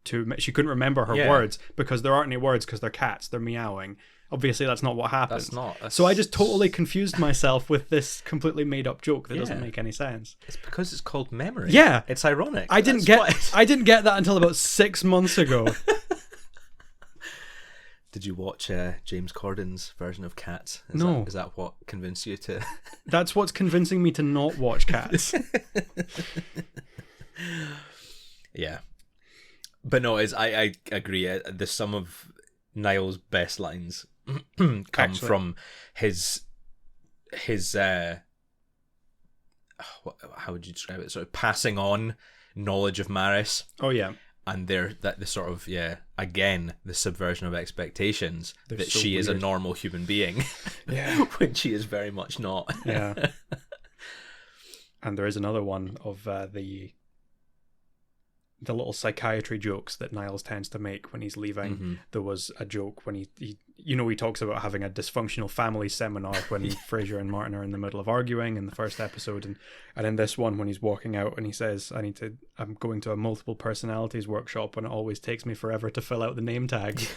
to, she couldn't remember her words because there aren't any words because they're cats, they're meowing. Obviously, that's not what happened. So I just totally confused myself with this completely made up joke that doesn't make any sense. It's because it's called memory. Yeah, it's ironic. I didn't get that until about 6 months ago. Did you watch James Corden's version of Cats? No. Is that what convinced you to? That's what's convincing me to not watch Cats. Yeah, but no, I agree. The some of Niall's best lines come from his how would you describe it? Sort of passing on knowledge of Maris. Oh yeah. And the sort of, again, the subversion of expectations. They're that so she weird. Is a normal human being. Yeah. When she is very much not. Yeah. And there is another one of the little psychiatry jokes that Niles tends to make when he's leaving. Mm-hmm. There was a joke when he talks about having a dysfunctional family seminar when Frasier and Martin are in the middle of arguing in the first episode, and in this one when he's walking out and he says, I'm going to a multiple personalities workshop and it always takes me forever to fill out the name tags.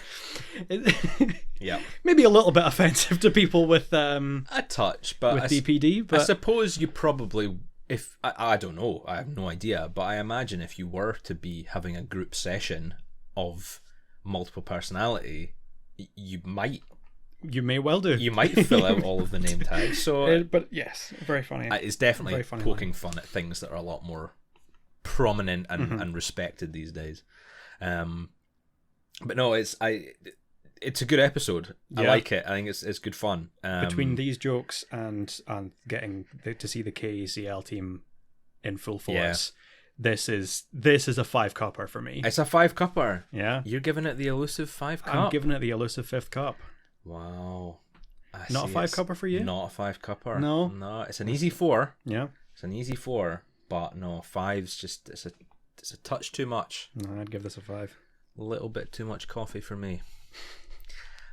Yeah, maybe a little bit offensive to people with a touch, but with DPD. But I suppose you probably. If I don't know, I have no idea, but I imagine if you were to be having a group session of multiple personality, you may well do. You might fill out all of the name tags. So, but yes, very funny. It's definitely poking fun at things that are a lot more prominent and respected these days. But no, it's a good episode. Yeah. I like it. I think it's good fun. Between these jokes and getting to see the KECL team in full force, this is a 5-cupper for me. It's a 5-cupper. Yeah. You're giving it the elusive 5-cup. I'm giving it the elusive 5th cup. Wow. Not a 5-cupper for you? Not a 5-cupper. No. It's an easy 4. Yeah. It's an easy 4, but no, 5's just it's a touch too much. No, I'd give this a 5. A little bit too much coffee for me.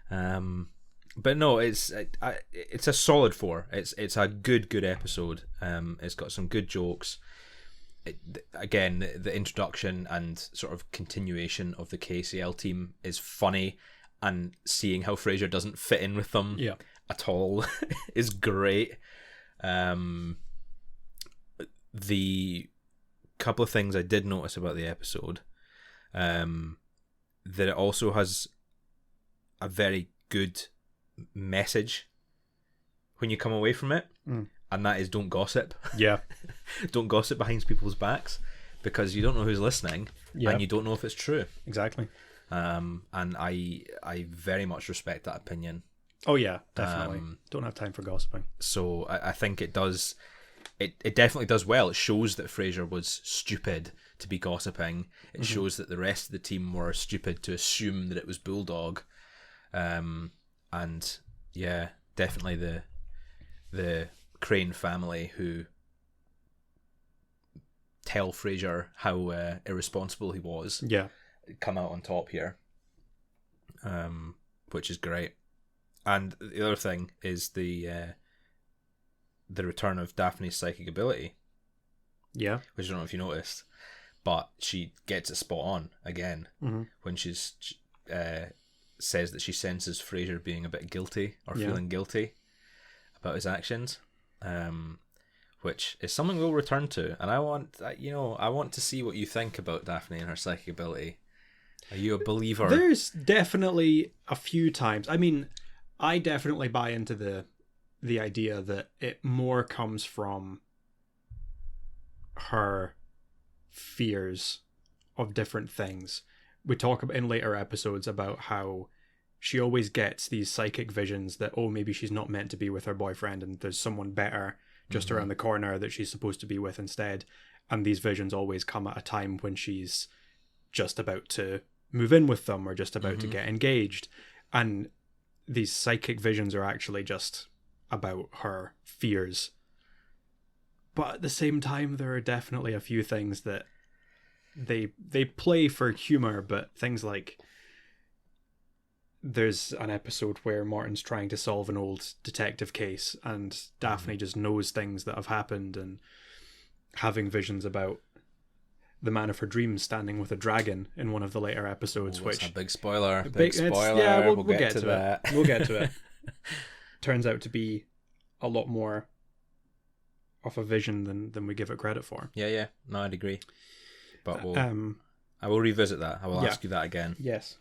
But no, it's a solid 4. It's a good episode. It's got some good jokes. Again, the introduction and sort of continuation of the KCL team is funny, and seeing how Frasier doesn't fit in with them at all is great. The couple of things I did notice about the episode, that it also has a very good message when you come away from it, and that is don't gossip. Yeah. Don't gossip behind people's backs, because you don't know who's listening, and you don't know if it's true. Exactly. And I very much respect that opinion. Oh yeah, definitely. Don't have time for gossiping. So I think it does. It definitely does well. It shows that Frasier was stupid to be gossiping. It shows that the rest of the team were stupid to assume that it was Bulldog. And yeah, definitely the Crane family who tell Frasier how irresponsible he was, come out on top here, which is great. And the other thing is the return of Daphne's psychic ability, which I don't know if you noticed, but she gets it spot on again when she's says that she senses Frasier being a bit guilty or feeling guilty about his actions, which is something we'll return to. And I want to see what you think about Daphne and her psychic ability. Are you a believer? There's definitely a few times. I mean, I definitely buy into the idea that it more comes from her fears of different things. We talk about in later episodes about how she always gets these psychic visions that, maybe she's not meant to be with her boyfriend and there's someone better just around the corner that she's supposed to be with instead. And these visions always come at a time when she's just about to move in with them or just about to get engaged. And these psychic visions are actually just about her fears. But at the same time, there are definitely a few things that they play for humor, but things like there's an episode where Martin's trying to solve an old detective case and Daphne just knows things that have happened and having visions about the man of her dreams standing with a dragon in one of the later episodes. Which a big spoiler. Big spoiler. Yeah, we'll get to that. We'll get to it. Turns out to be a lot more of a vision than we give it credit for. Yeah. No, I'd agree. But I will revisit that. I will ask you that again. Yes.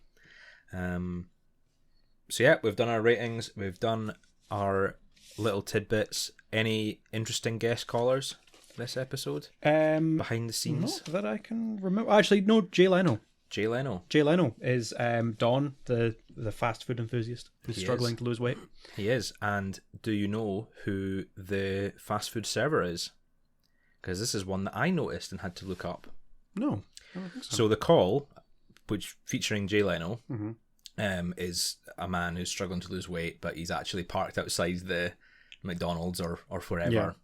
So yeah, we've done our ratings. We've done our little tidbits. Any interesting guest callers this episode? Behind the scenes? Not that I can remember. Actually, no, Jay Leno. Jay Leno. Jay Leno is Don, the fast food enthusiast who's struggling to lose weight. He is. And do you know who the fast food server is? Because this is one that I noticed and had to look up. No, I don't think so. So the call, which featuring Jay Leno, is a man who's struggling to lose weight, but he's actually parked outside the McDonald's or wherever,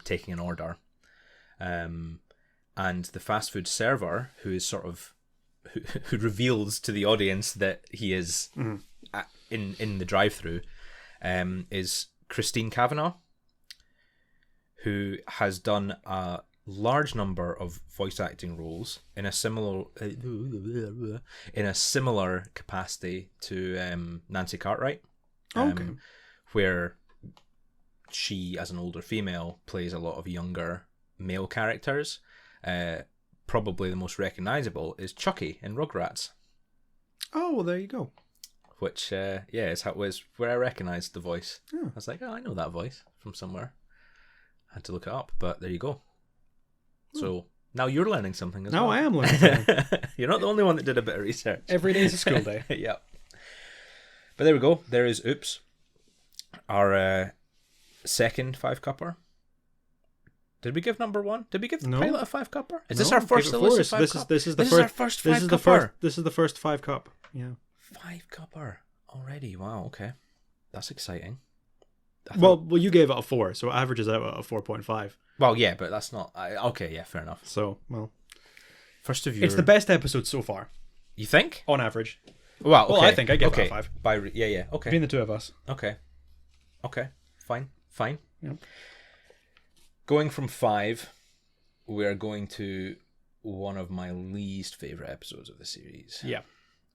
taking an order. And the fast food server, who is sort of who reveals to the audience that he is in the drive-through, is Christine Kavanagh, who has done a large number of voice acting roles in a similar capacity to Nancy Cartwright, where she, as an older female, plays a lot of younger male characters. Probably the most recognizable is Chucky in Rugrats. Oh, well, there you go. Which is where I recognized the voice. Yeah. I was like, I know that voice from somewhere. I had to look it up, but there you go. So now you're learning something as well. Now I am learning something. You're not the only one that did a bit of research. Every day is a school day. Yeah. But there we go. There is Oops, our second 5-cupper. Did we give number one? Did we give the pilot a 5-cupper? Is this our first illicit 5-cup? This is the first 5-cupper. This is the first 5-cup. Yeah. 5-cupper already. Wow. Okay, that's exciting. Well, you gave it a 4, so it averages out at a 4.5. Well, yeah, but that's not... okay, yeah, fair enough. So, well... First of your... It's the best episode so far. You think? On average. Well, okay. Well, I think I give it a 5. Okay. Between the two of us. Okay. Fine. Yeah. Going from 5, we're going to one of my least favourite episodes of the series. Yeah.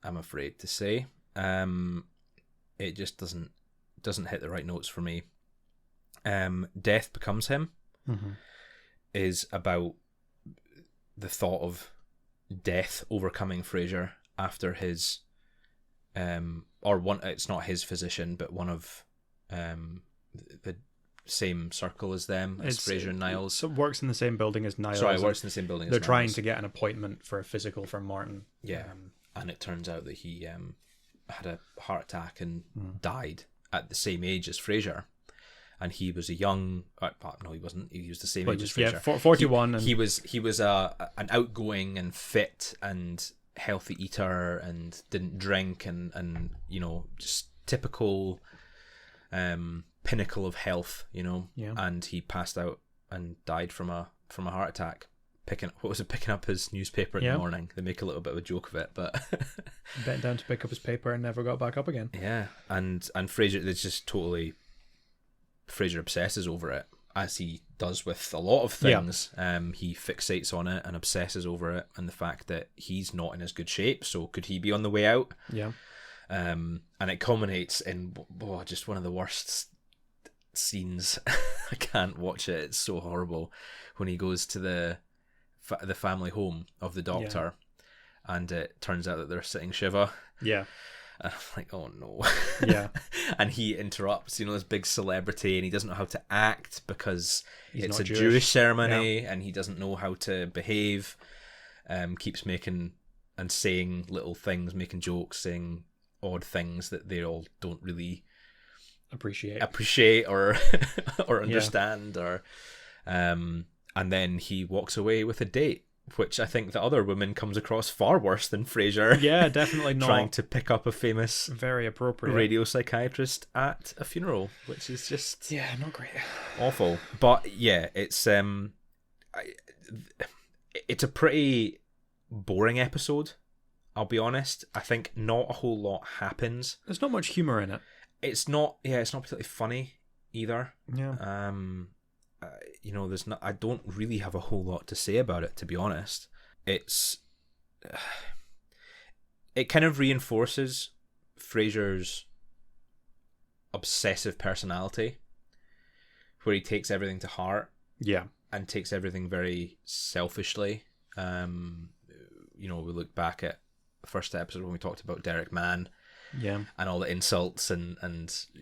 I'm afraid to say. It just doesn't hit the right notes for me. Death Becomes Him is about the thought of death overcoming Frasier after his it's not his physician, but one of the same circle as them, as Frasier and Niles. So it works in the same building as Niles. Sorry, it works in the same building as They're Niles. trying to get an appointment for a physical from Martin. Yeah, and it turns out that he had a heart attack and died at the same age as Frasier. And he was a young... no, he wasn't. He was the same age as Frasier. Yeah, 41. He was an outgoing and fit and healthy eater and didn't drink and just typical pinnacle of health, Yeah. And he passed out and died from a heart attack. Picking up his newspaper in the morning. They make a little bit of a joke of it, but bent down to pick up his paper and never got back up again. Yeah, and Frasier, it's just totally... Frasier obsesses over it, as he does with a lot of things. Yeah. He fixates on it and obsesses over it, and the fact that he's not in as good shape, so could he be on the way out? Yeah. And it culminates in just one of the worst scenes. I can't watch it, it's so horrible. When he goes to the family home of the doctor, and it turns out that they're sitting Shiva. Yeah. And I'm like, oh no. Yeah. And he interrupts, this big celebrity, and he doesn't know how to act because it's a Jewish ceremony, and he doesn't know how to behave. Keeps making and saying little things, making jokes, saying odd things that they all don't really appreciate or or understand, or and then he walks away with a date which I think the other woman comes across far worse than Frasier. Yeah, definitely not. Trying to pick up a famous Very appropriate radio psychiatrist at a funeral, which is just not great. awful. But yeah, it's a pretty boring episode, I'll be honest. I think not a whole lot happens. There's not much humor in it. It's not particularly funny either. Yeah. There's not. I don't really have a whole lot to say about it, to be honest. It kind of reinforces Frasier's obsessive personality, where he takes everything to heart. Yeah. And takes everything very selfishly. We look back at the first episode when we talked about Derek Mann. Yeah. And all the insults and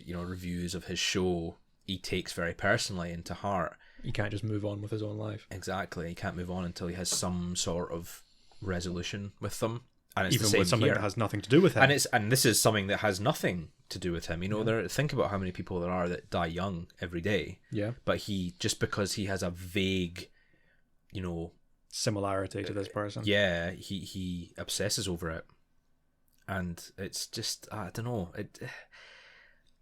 reviews of his show, he takes very personally and to heart. He can't just move on with his own life. Exactly. He can't move on until he has some sort of resolution with them. And it's even the same with something here. that has nothing to do with him. And this is something that has nothing to do with him. Think about how many people there are that die young every day. Yeah. But just because he has a vague, similarity to this person. Yeah, he obsesses over it. And it's just, I don't know.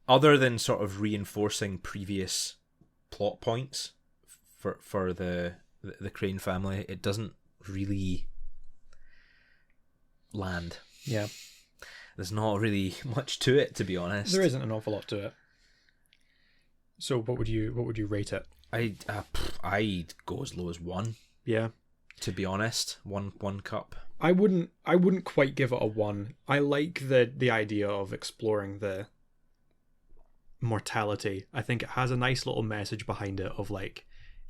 Other than sort of reinforcing previous plot points for the Crane family, it doesn't really land. Yeah. There's not really much to it, to be honest. There isn't an awful lot to it. So what would you rate it? I'd go as low as 1. Yeah. To be honest, one cup. I wouldn't quite give it a 1. I like the idea of exploring the mortality. I think it has a nice little message behind it of like,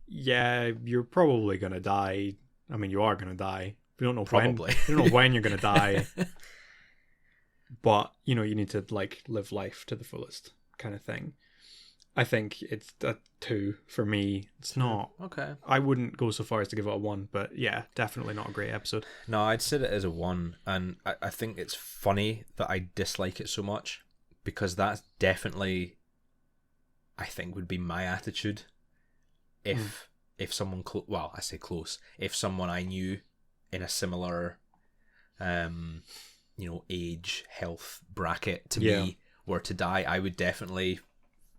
yeah, you're probably gonna die. I mean, you are gonna die. We don't know probably. when. We don't know when you're gonna die. But you need to like live life to the fullest, kind of thing. I think it's a 2 for me. It's not. Okay. I wouldn't go so far as to give it a 1, but yeah, definitely not a great episode. No, I'd say it as a 1, and I think it's funny that I dislike it so much, because that's definitely, I think, would be my attitude if someone I say close, if someone I knew in a similar age, health bracket to me were to die, I would definitely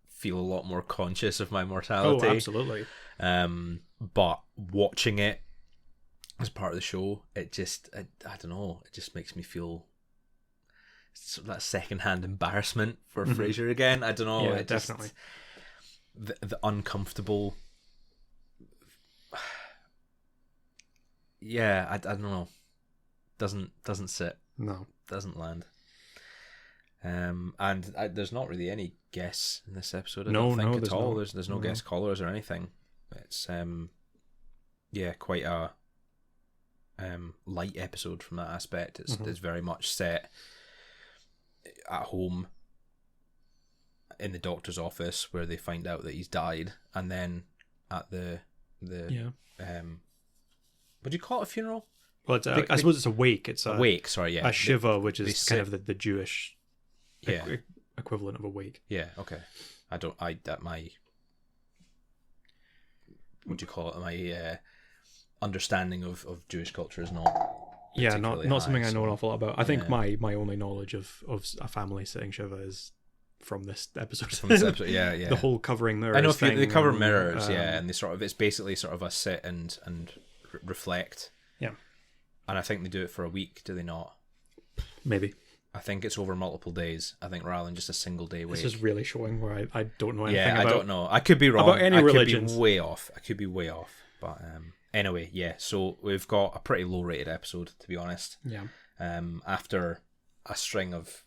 feel a lot more conscious of my mortality. Oh, absolutely. But watching it as part of the show, it just, I don't know, it just makes me feel sort of that secondhand embarrassment for Frasier again. I don't know. Yeah, definitely. The uncomfortable. Yeah, I don't know. Doesn't sit. No, doesn't land. And there's not really any guests in this episode. I no, don't think there's at all. not. There's no guest callers or anything. It's quite a light episode from that aspect. It's very much set at home in the doctor's office where they find out that he's died, and then at the what do you call it, a funeral? Well, I suppose it's a wake. It's a wake. Sorry, yeah, a shiva, which is kind of the Jewish equivalent of a wake. Yeah. Okay. What do you call it? My understanding of Jewish culture is not. Yeah, not something I know an so, awful lot about. I think my only knowledge of a family saying shiva is from this episode. Yeah. The whole covering mirrors. I know thing, they cover mirrors, and they it's basically sort of a sit and reflect. Yeah. And I think they do it for a week, do they not? Maybe. I think it's over multiple days. I think rather than just a single day wake. This is really showing where I don't know anything about. about. I don't know. I could be wrong. About any religions. I could be way off. But anyway, yeah. So we've got a pretty low rated episode, to be honest. Yeah. After a string of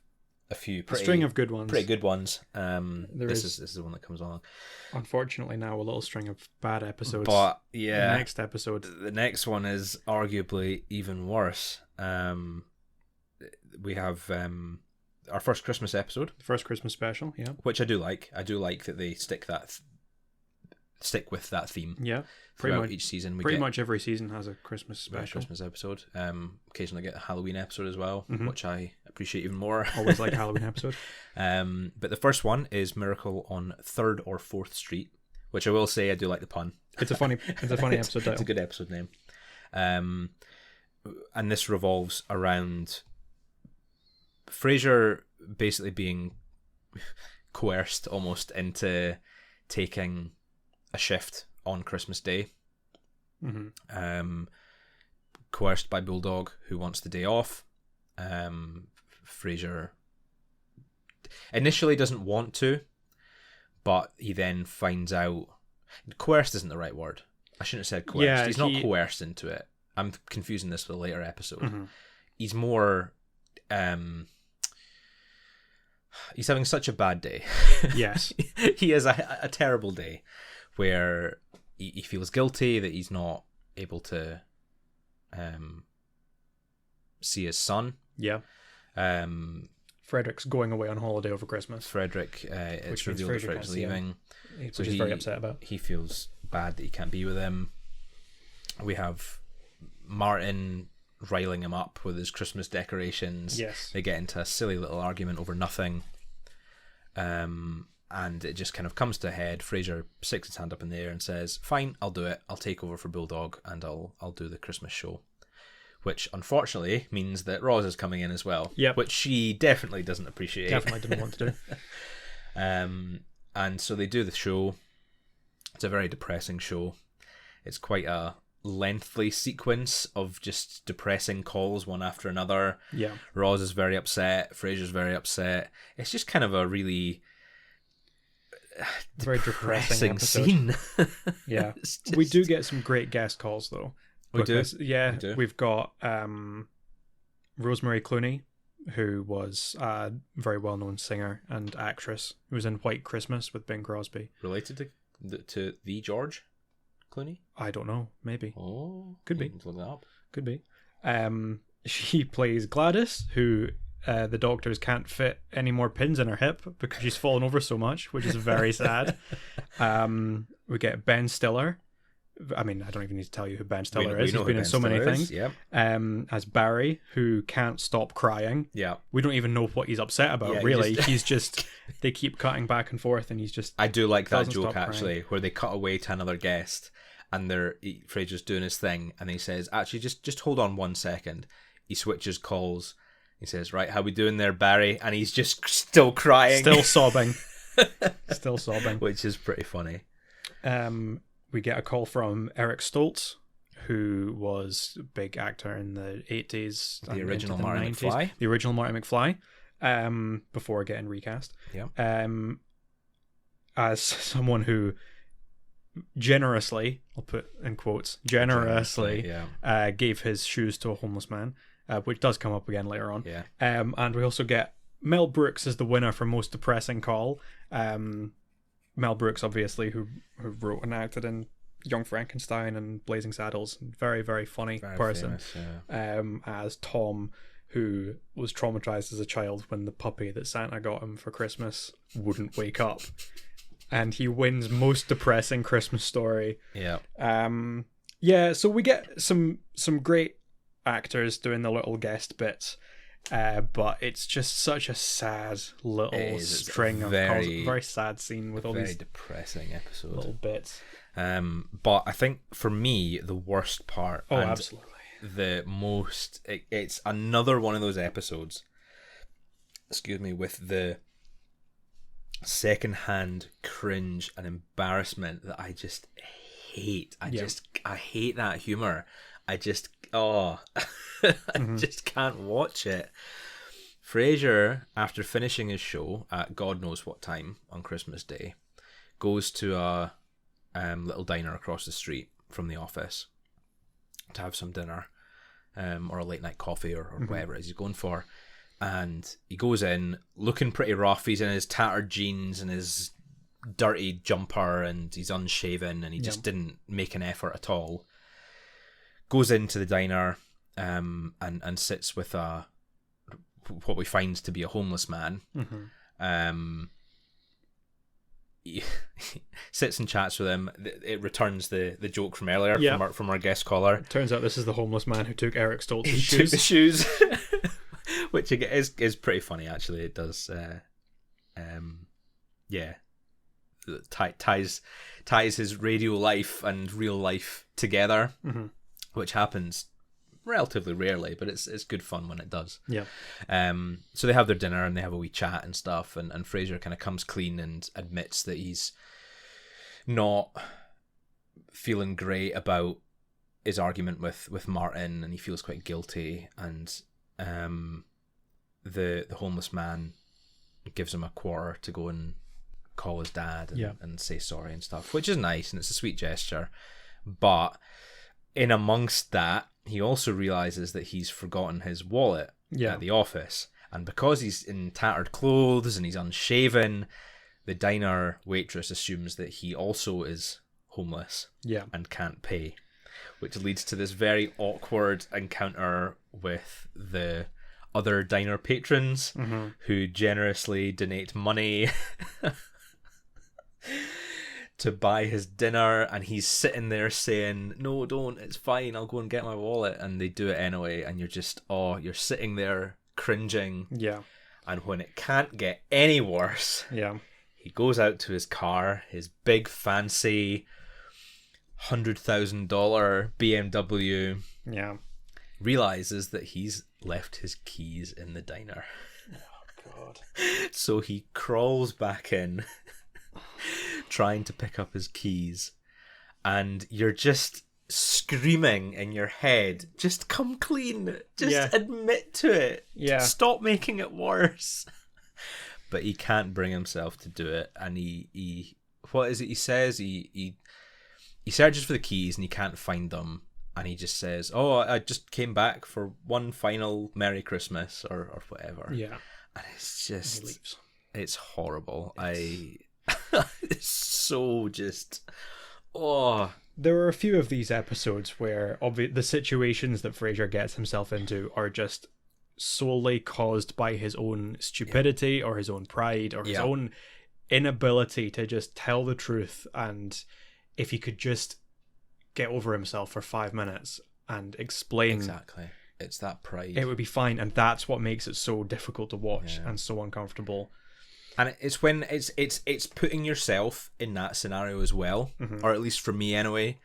good ones. Pretty good ones. This is the one that comes along. Unfortunately, now a little string of bad episodes. But yeah, the next episode. The next one is arguably even worse. We have our first Christmas episode. The first Christmas special, yeah. Which I do like. I do like that they stick with that theme. Yeah. Throughout each season. Pretty much every season has a Christmas special. Christmas episode. Occasionally get a Halloween episode as well, which I appreciate even more. Always like a Halloween episode. But the first one is Miracle on 3rd or 4th Street, which I will say I do like the pun. It's a funny episode title. It's a good episode name. And this revolves around Frasier basically being coerced almost into taking a shift on Christmas Day. Coerced by Bulldog, who wants the day off. Frasier initially doesn't want to, but he then finds out. Coerced isn't the right word. I shouldn't have said coerced. Yeah, he's not coerced into it. I'm confusing this with a later episode. He's more. He's having such a bad day. Yes. He has a terrible day where he feels guilty that he's not able to see his son. Yeah. Frederick's going away on holiday over Christmas. It's revealed that Frederick's leaving. Which he's very upset about. He feels bad that he can't be with him. We have Martin riling him up with his Christmas decorations. Yes. They get into a silly little argument over nothing. And it just kind of comes to a head. Frasier sticks his hand up in the air and says, "Fine, I'll do it. I'll take over for Bulldog and I'll do the Christmas show." Which unfortunately means that Roz is coming in as well. Yep. Which she definitely doesn't appreciate. Definitely didn't want to do. And so they do the show. It's a very depressing show. It's quite a lengthy sequence of just depressing calls one after another. Yeah. Roz is very upset. Frasier's very upset. It's just kind of a really very depressing scene. Yeah. We do get some great guest calls though. We do. Yeah. We do. We've got Rosemary Clooney, who was a very well-known singer and actress who was in White Christmas with Bing Crosby. Related to the George Clooney? I don't know. Maybe. Oh, could be. Look that up. Could be. She plays Gladys, who the doctors can't fit any more pins in her hip because she's fallen over so much, which is very sad. We get Ben Stiller. I mean, I don't even need to tell you who Ben Stiller is. He's been in so many things. Yeah. As Barry, who can't stop crying. Yeah. We don't even know what he's upset about, really. He's just... They keep cutting back and forth, and he's just... I do like that joke, actually, where they cut away to another guest, and Frasier's doing his thing, and he says, actually, just hold on 1 second. He switches calls. He says, right, how we doing there, Barry? And he's just still crying. Still sobbing. Still sobbing. Which is pretty funny. We get a call from Eric Stoltz, who was a big actor in the 80s. The original Marty McFly. The original Marty McFly, before getting recast. Yeah. As someone who generously, I'll put in quotes, generously gave his shoes to a homeless man, which does come up again later on. Yeah. And we also get Mel Brooks as the winner for most depressing call. Mel Brooks, obviously, who wrote and acted in Young Frankenstein and Blazing Saddles. Very, very funny person. Famous, as Tom, who was traumatized as a child when the puppy that Santa got him for Christmas wouldn't wake up. And he wins most depressing Christmas story. Yeah. So we get some great actors doing the little guest bits. But it's just such a sad little string of calls. Very sad scene with all these depressing episodes, little bits. But I think for me the worst part, absolutely, the most it's another one of those episodes. Excuse me, with the secondhand cringe and embarrassment that I just hate. I hate that humor. I just just can't watch it. Frasier, after finishing his show at God knows what time on Christmas Day, goes to a little diner across the street from the office to have some dinner, or a late night coffee or whatever it is he's going for. And he goes in looking pretty rough. He's in his tattered jeans and his dirty jumper, and he's unshaven, and he just didn't make an effort at all. Goes into the diner and sits with what we find to be a homeless man. He sits and chats with him. It returns the joke from earlier from our guest caller. Turns out this is the homeless man who took Eric Stoltz's shoes. Took the shoes, which is pretty funny actually. It does, ties his radio life and real life together. which happens relatively rarely, but it's good fun when it does. Yeah. So they have their dinner and they have a wee chat and stuff, and Frasier kind of comes clean and admits that he's not feeling great about his argument with Martin, and he feels quite guilty, and the homeless man gives him a quarter to go and call his dad and say sorry and stuff, which is nice, and it's a sweet gesture. But in amongst that, he also realizes that he's forgotten his wallet at the office, and because he's in tattered clothes and he's unshaven, the diner waitress assumes that he also is homeless and can't pay, which leads to this very awkward encounter with the other diner patrons who generously donate money to buy his dinner, and he's sitting there saying, no, don't, it's fine, I'll go and get my wallet, and they do it anyway, and you're sitting there cringing. And when it can't get any worse, he goes out to his car, his big fancy $100,000 BMW, realizes that he's left his keys in the diner. Oh God. So he crawls back in trying to pick up his keys, and you're just screaming in your head, just come clean, just admit to it, stop making it worse. But he can't bring himself to do it, and he what is it he says? He searches for the keys and he can't find them, and he just says, oh, I just came back for one final Merry Christmas or whatever. And it's just, it's horrible. It's so just, There are a few of these episodes where the situations that Frasier gets himself into are just solely caused by his own stupidity or his own pride or his own inability to just tell the truth. And if he could just get over himself for 5 minutes and explain, exactly, it's that pride, it would be fine. And that's what makes it so difficult to watch and so uncomfortable. And it's when it's putting yourself in that scenario as well, or at least for me anyway.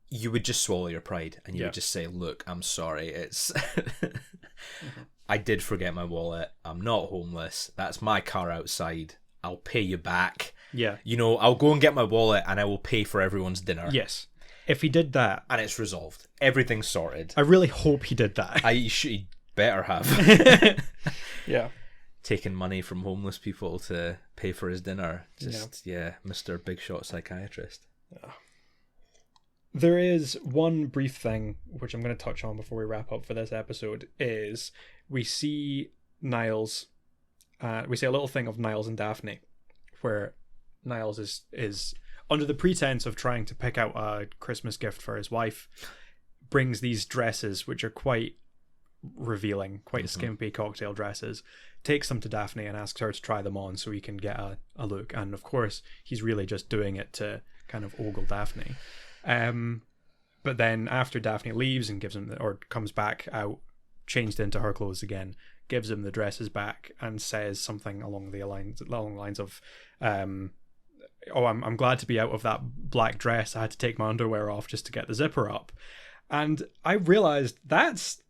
You would just swallow your pride and you would just say, look, I'm sorry, it's I did forget my wallet, I'm not homeless, that's my car outside, I'll pay you back. I'll go and get my wallet and I will pay for everyone's dinner. Yes, if he did that, and it's resolved, everything's sorted. I really hope he did that. He better have. Taking money from homeless people to pay for his dinner. Mr. Big Shot Psychiatrist. There is one brief thing which I'm going to touch on before we wrap up for this episode, is we see Niles, we see a little thing of Niles and Daphne, where Niles is under the pretense of trying to pick out a Christmas gift for his wife, brings these dresses which are quite revealing, quite skimpy cocktail dresses, takes them to Daphne and asks her to try them on so he can get a look. And of course he's really just doing it to kind of ogle Daphne. But then after Daphne leaves and gives him comes back out changed into her clothes again, gives him the dresses back and says something along the lines of I'm glad to be out of that black dress, I had to take my underwear off just to get the zipper up. And I realized that's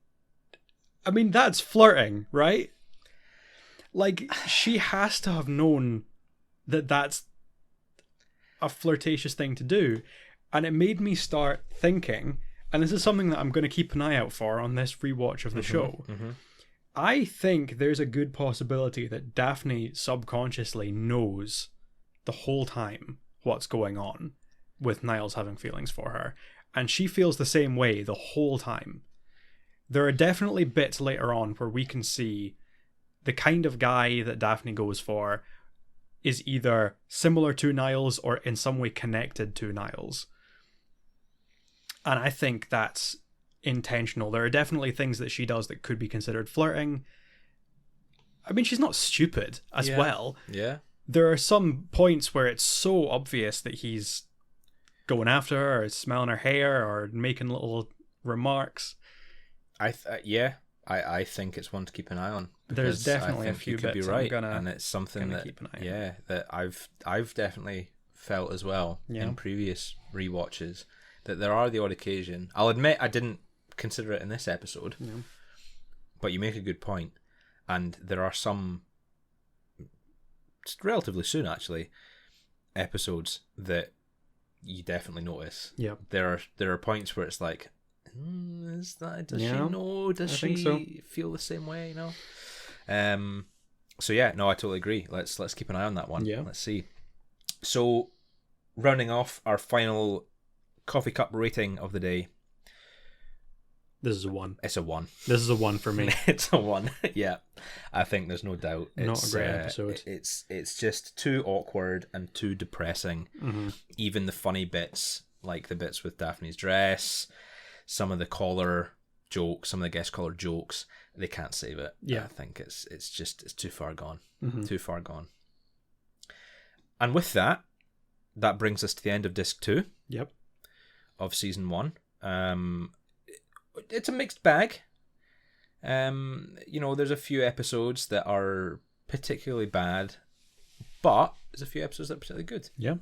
flirting, right? Like, she has to have known that that's a flirtatious thing to do. And it made me start thinking, and this is something that I'm going to keep an eye out for on this rewatch of the show. I think there's a good possibility that Daphne subconsciously knows the whole time what's going on with Niles having feelings for her. And she feels the same way the whole time. There are definitely bits later on where we can see the kind of guy that Daphne goes for is either similar to Niles or in some way connected to Niles. And I think that's intentional. There are definitely things that she does that could be considered flirting. I mean, she's not stupid as well. Yeah. There are some points where it's so obvious that he's going after her or smelling her hair or making little remarks. I think it's one to keep an eye on. There's definitely a few bits. Be right, and it's something that keep an eye on. That I've definitely felt as well in previous rewatches, that there are the odd occasion. I'll admit I didn't consider it in this episode, but you make a good point, and there are some relatively soon actually episodes that you definitely notice. Yeah, there are points where it's like, is that, does she know? Does she feel the same way? So yeah, no, I totally agree. Let's keep an eye on that one. Yeah, let's see. So, rounding off our final coffee cup rating of the day. This is a 1. It's a 1. This is a 1 for me. It's a 1. Yeah, I think there's no doubt. Not a great episode. It's just too awkward and too depressing. Mm-hmm. Even the funny bits, like the bits with Daphne's dress, some of the collar jokes, some of the guest collar jokes, they can't save it. Yeah, I think it's too far gone. Mm-hmm. Too far gone. And with that brings us to the end of disc 2. Yep. Of season 1. It's a mixed bag. There's a few episodes that are particularly bad, but there's a few episodes that are particularly good. Yeah.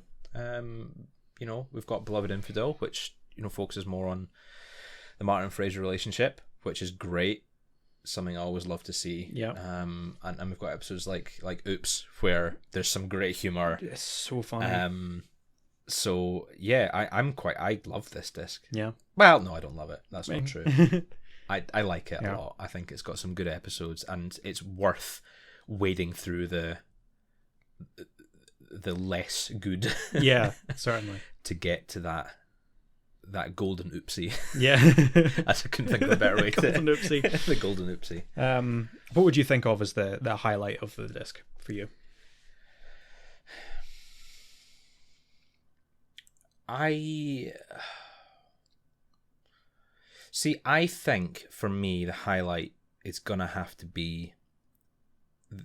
We've got Beloved Infidel, which focuses more on the Martin and Frasier relationship, which is great. Something I always love to see. Yeah. And we've got episodes like Oops, where there's some great humor. It's so funny. So yeah, I love this disc. Yeah. Well, no, I don't love it. That's not true. I like it a lot. I think it's got some good episodes, and it's worth wading through the less good. Yeah, certainly. To get to that golden oopsie. Yeah. I couldn't think of a better way to golden oopsie. The golden oopsie. What would you think of as the highlight of the disc for you? I think for me the highlight is gonna have to be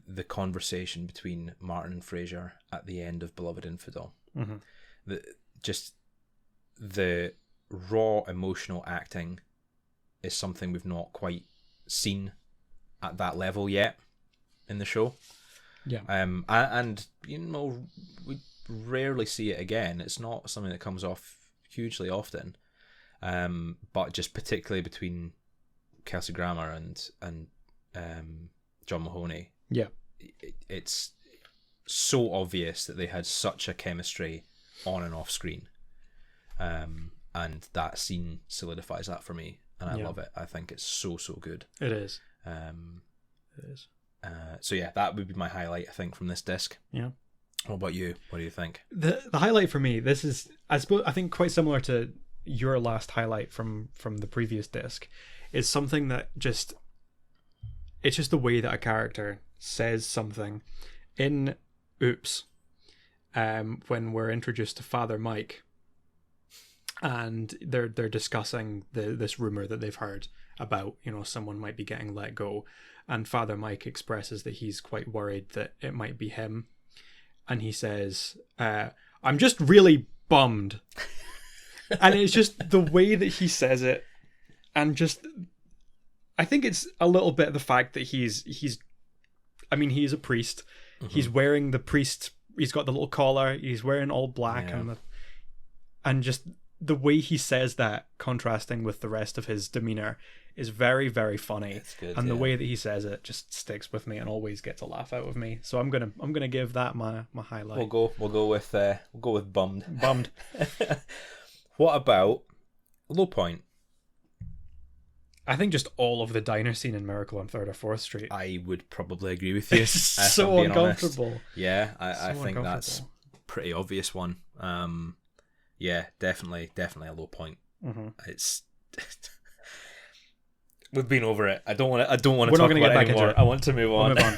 the conversation between Martin and Frasier at the end of Beloved Infidel. Mm-hmm. The raw emotional acting is something we've not quite seen at that level yet in the show. Yeah. And we rarely see it again. It's not something that comes off hugely often. But just particularly between Kelsey Grammer and John Mahoney. Yeah. It's so obvious that they had such a chemistry on and off screen. And that scene solidifies that for me, and I love it. I think it's so good. It is. It is. So yeah, that would be my highlight, I think, from this disc. Yeah. What about you? What do you think? The highlight for me, this is, I think quite similar to your last highlight from the previous disc, is something that it's just the way that a character says something. In Oops, when we're introduced to Father Mike, and they're discussing this rumor that they've heard about, someone might be getting let go, and Father Mike expresses that he's quite worried that it might be him, and he says, "I'm just really bummed," and it's just the way that he says it, and just, I think it's a little bit of the fact that he's a priest. Mm-hmm. He's wearing the priest. He's got the little collar. He's wearing all black, and just the way he says that, contrasting with the rest of his demeanor, is very, very funny. It's good, and the way that he says it just sticks with me and always gets a laugh out of me. So I'm gonna give that my highlight. We'll go with bummed. Bummed. What about low point? I think just all of the diner scene in Miracle on 3rd or 4th Street. I would probably agree with you. It's so uncomfortable. Honest. Yeah, I think that's a pretty obvious one. Yeah, definitely a low point. Mm-hmm. It's we've been over it. I don't want to talk about it anymore. I want to move on. We'll move on.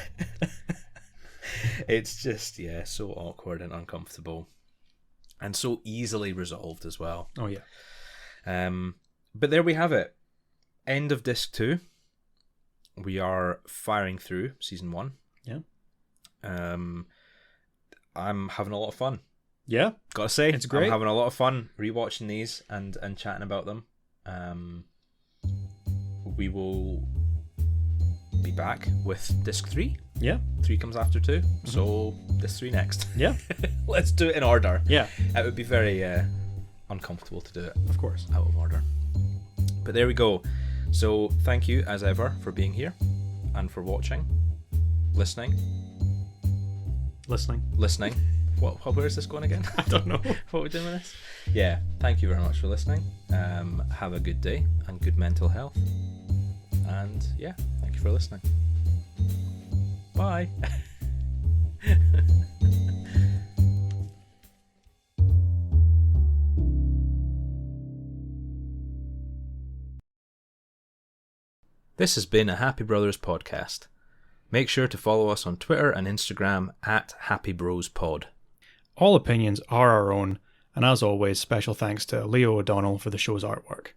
It's just so awkward and uncomfortable, and so easily resolved as well. Oh yeah. But there we have it. End of disc 2. We are firing through season 1. Yeah. I'm having a lot of fun. Yeah, gotta say, it's great. I'm having a lot of fun rewatching these and chatting about them. We will be back with disc 3. Yeah, 3 comes after 2, so disc 3 next. Yeah. Let's do it in order. Yeah, it would be very uncomfortable to do it Of course. out of order. But there we go. So thank you as ever for being here and for watching, listening. Where is this going again? I don't know. What are we doing with this? Yeah, thank you very much for listening. Have a good day and good mental health. And yeah, thank you for listening. Bye. This has been a Happy Brothers podcast. Make sure to follow us on Twitter and Instagram at HappyBrosPod. All opinions are our own, and as always, special thanks to Leah O'Donnell for the show's artwork.